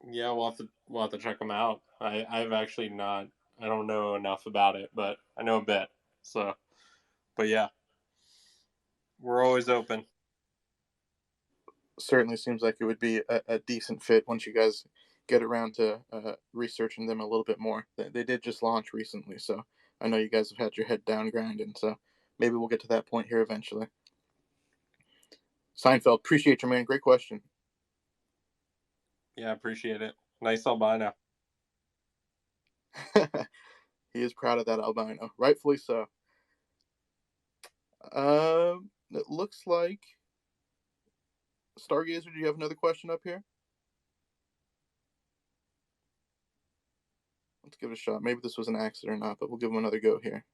Yeah, we'll have to check them out. I've actually not, I don't know enough about it, but I know a bit. So, but yeah, we're always open. Certainly seems like it would be a decent fit once you guys get around to researching them a little bit more. They did just launch recently, so I know you guys have had your head down grinding, so maybe we'll get to that point here eventually. Seinfeld, appreciate you, man. Great question. Yeah, appreciate it. Nice albino. He is proud of that albino, rightfully so. It looks like Stargazer, do you have another question up here? Let's give it a shot. Maybe this was an accident or not, but we'll give him another go here.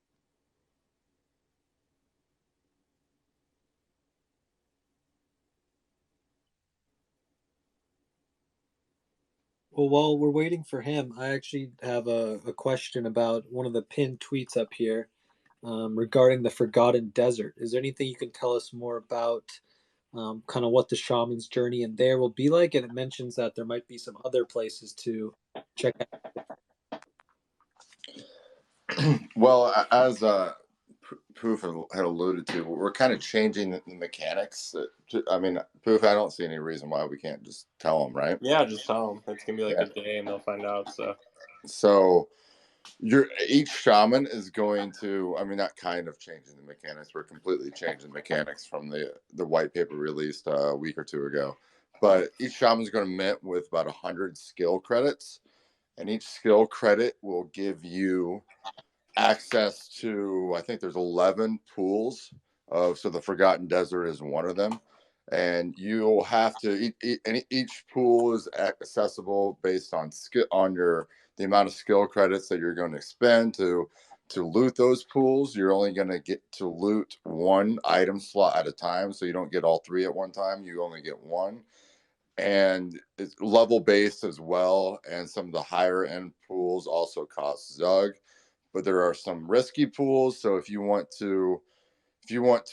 Well, while we're waiting for him, I actually have a question about one of the pinned tweets up here regarding the Forgotten Desert. Is there anything you can tell us more about kind of what the shaman's journey in there will be like? And it mentions that there might be some other places to check out. Well, as Poof had alluded to, we're kind of changing the mechanics. I mean, Poof, I don't see any reason why we can't just tell them, right? Yeah, just tell them. It's going to be like a day and they'll find out. So each shaman is going to, I mean, not kind of changing the mechanics. We're completely changing the mechanics from the white paper released a week or 2 ago. but each shaman is going to mint with about 100 skill credits, and each skill credit will give you access to, I think there's 11 pools of, so the Forgotten Desert is one of them, and you'll have to each pool is accessible based on skill, on the amount of skill credits that you're going to spend to loot those pools. You're only going to get to loot one item slot at a time, so you don't get all three at one time. You only get one, and it's level based as well. And some of the higher end pools also cost Zug, but there are some risky pools. So if you want to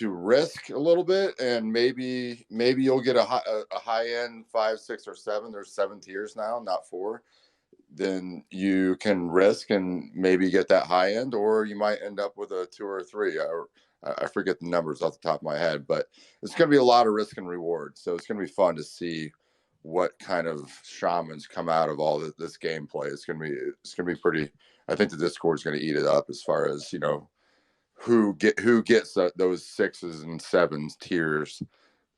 risk a little bit, and maybe you'll get a high end 5, 6, or 7. There's 7 tiers now, not 4. Then you can risk and maybe get that high end, or you might end up with a 2 or 3. I forget the numbers off the top of my head, but it's going to be a lot of risk and reward. So it's going to be fun to see what kind of shamans come out of all this gameplay. It's going to be pretty. I think the Discord's going to eat it up as far as, you know, who gets those 6s and 7s tiers,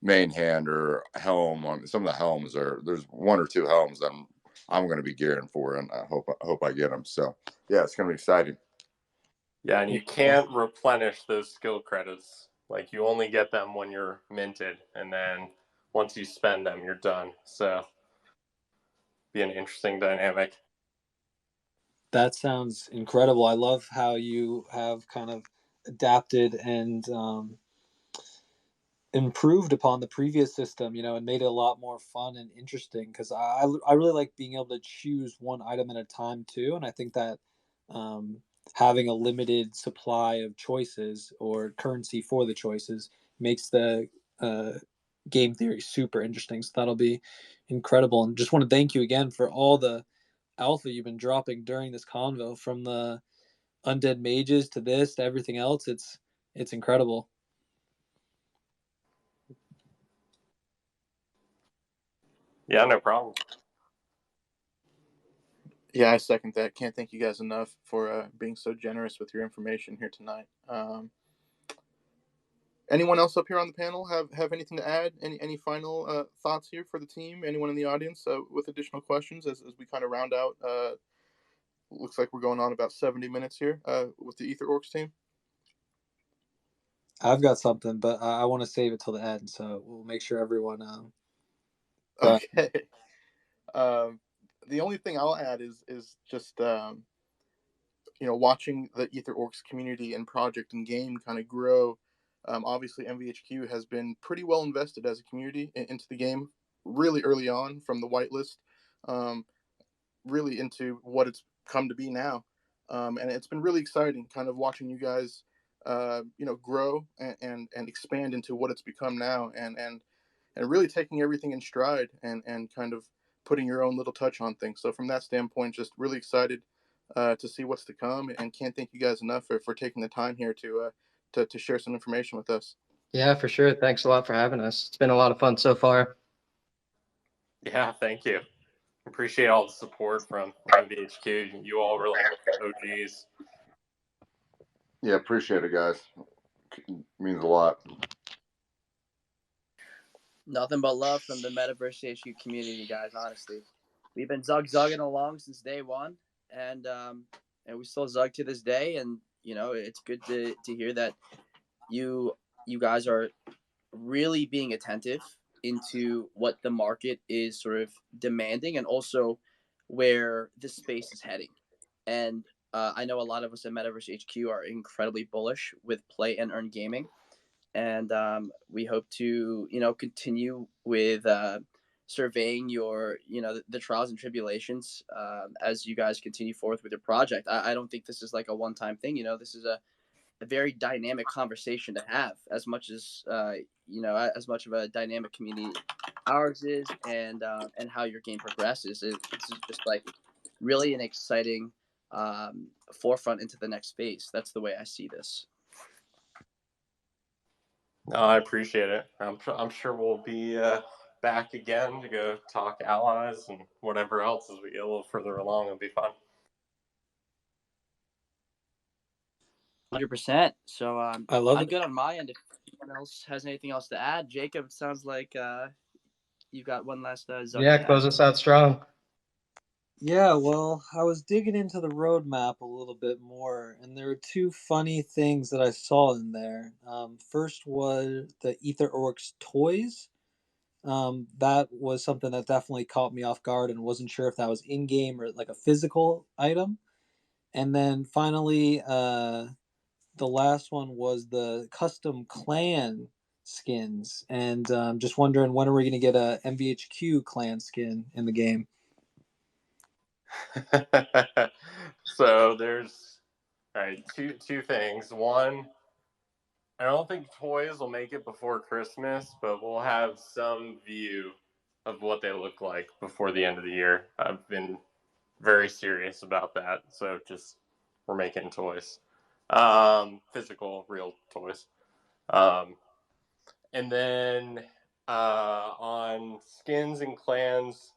main hand or helm. On some of the helms there's 1 or 2 helms that I'm going to be gearing for, and I hope I get them. So yeah, it's going to be exciting. Yeah, and you can't replenish those skill credits. Like, you only get them when you're minted, and then once you spend them, you're done. So, be an interesting dynamic. That sounds incredible. I love how you have kind of adapted and improved upon the previous system, you know, and made it a lot more fun and interesting, because I really like being able to choose one item at a time too. And I think that having a limited supply of choices or currency for the choices makes the game theory super interesting. So that'll be incredible. And just want to thank you again for all the alpha you've been dropping during this convo, from the undead mages to this to everything else. It's incredible. Yeah, no problem. Yeah, I second that. Can't thank you guys enough for being so generous with your information here tonight. Anyone else up here on the panel have anything to add? Any final thoughts here for the team? Anyone in the audience with additional questions as we kind of round out? Looks like we're going on about 70 minutes here with the EtherOrcs team. I've got something, but I want to save it till the end, so we'll make sure everyone. Okay. The only thing I'll add is just watching the EtherOrcs community and project and game kind of grow. Obviously, MVHQ has been pretty well invested as a community into the game really early on, from the whitelist, really into what it's come to be now. And it's been really exciting kind of watching you guys, grow and expand into what it's become now, and really taking everything in stride and kind of putting your own little touch on things. So from that standpoint, just really excited to see what's to come, and can't thank you guys enough for taking the time here to share some information with us. Yeah, for sure. Thanks a lot for having us. It's been a lot of fun so far. Yeah, thank you. Appreciate all the support from MVHQ. You all really OGs. Yeah, appreciate it, guys. It means a lot. Nothing but love from the Metaverse HQ community, guys. Honestly, we've been zugging along since day one, and we still zug to this day. And it's good to hear that you guys are really being attentive into what the market is sort of demanding, and also where the space is heading. And I know a lot of us at Metaverse HQ are incredibly bullish with play and earn gaming, and we hope to continue with surveying your the trials and tribulations as you guys continue forth with your project. I don't think this is like a one-time thing. This is a very dynamic conversation to have, as much as as much of a dynamic community ours is, and how your game progresses. It's just like really an exciting forefront into the next phase. That's the way I see this. No, I appreciate it. I'm sure we'll be back again to go talk allies and whatever else as we get a little further along. It'll be fun. 100%. So I love I'm it. good on my end. If anyone else has anything else to add, Jacob, sounds like you've got one last Zuck Yeah, to close add. us out strong. Yeah, well, I was digging into the roadmap a little bit more, and there were two funny things that I saw in there. First was the EtherOrcs toys. That was something that definitely caught me off guard and wasn't sure if that was in game or like a physical item. And then finally, the last one was the custom clan skins, and just wondering when are we going to get a MVHQ clan skin in the game? So there's two things. One, I don't think toys will make it before Christmas, but we'll have some view of what they look like before the end of the year. I've been very serious about that, so just we're making toys, physical, real toys. And then on skins and clans,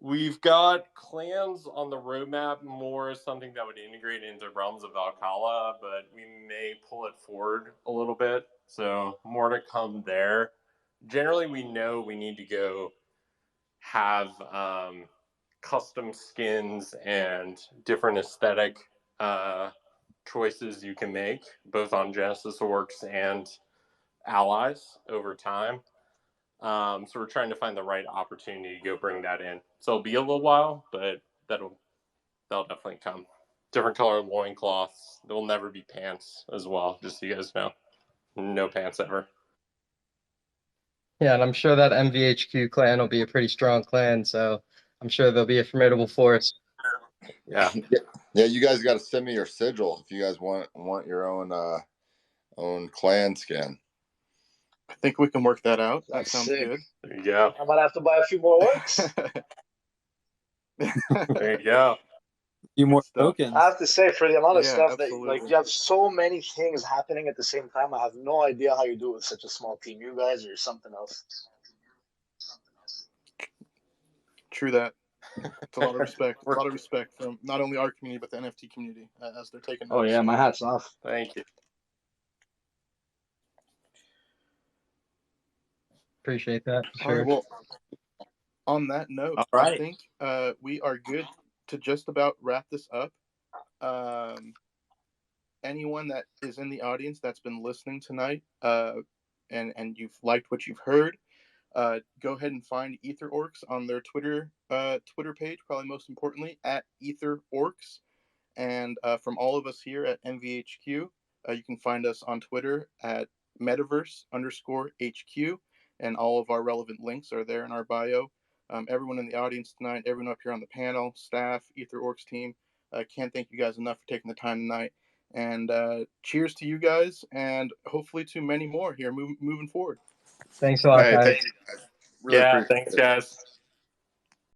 we've got clans on the roadmap more as something that would integrate into Realms of Valhalla, but we may pull it forward a little bit. So more to come there. Generally, we know we need to go have custom skins and different aesthetic choices you can make, both on Genesis Orcs and allies over time. So we're trying to find the right opportunity to go bring that in. So it'll be a little while, but that'll definitely come. Different color loincloths. There'll never be pants as well, just so you guys know. No pants ever. Yeah, and I'm sure that MVHQ clan will be a pretty strong clan, so I'm sure they'll be a formidable force. Yeah. Yeah, you guys got to send me your sigil if you guys want your own clan skin. I think we can work that out. That That's sounds sick. good. There you go. I might have to buy a few more orcs. There you go. few more stuff. tokens. I have to say, for the amount of Yeah, stuff that absolutely. you have so many things happening at the same time, I have no idea how you do it with such a small team. You guys are something else. True that. It's a lot of respect. A lot of respect from not only our community but the NFT community as they're taking notes. Oh yeah, my hat's off. Thank you. Appreciate that. All right. Sure. Well, on that note, All right. I think we are good to just about wrap this up. Anyone that is in the audience that's been listening tonight and you've liked what you've heard, go ahead and find EtherOrcs on their Twitter page, probably most importantly, at EtherOrcs. And from all of us here at MVHQ, you can find us on Twitter at Metaverse_HQ, and all of our relevant links are there in our bio. Everyone in the audience tonight, everyone up here on the panel, staff, EtherOrcs team, can't thank you guys enough for taking the time tonight. And cheers to you guys, and hopefully to many more here moving forward. Thanks a lot, Hey, guys. thank you guys. Really Yeah, appreciate thanks, it. guys.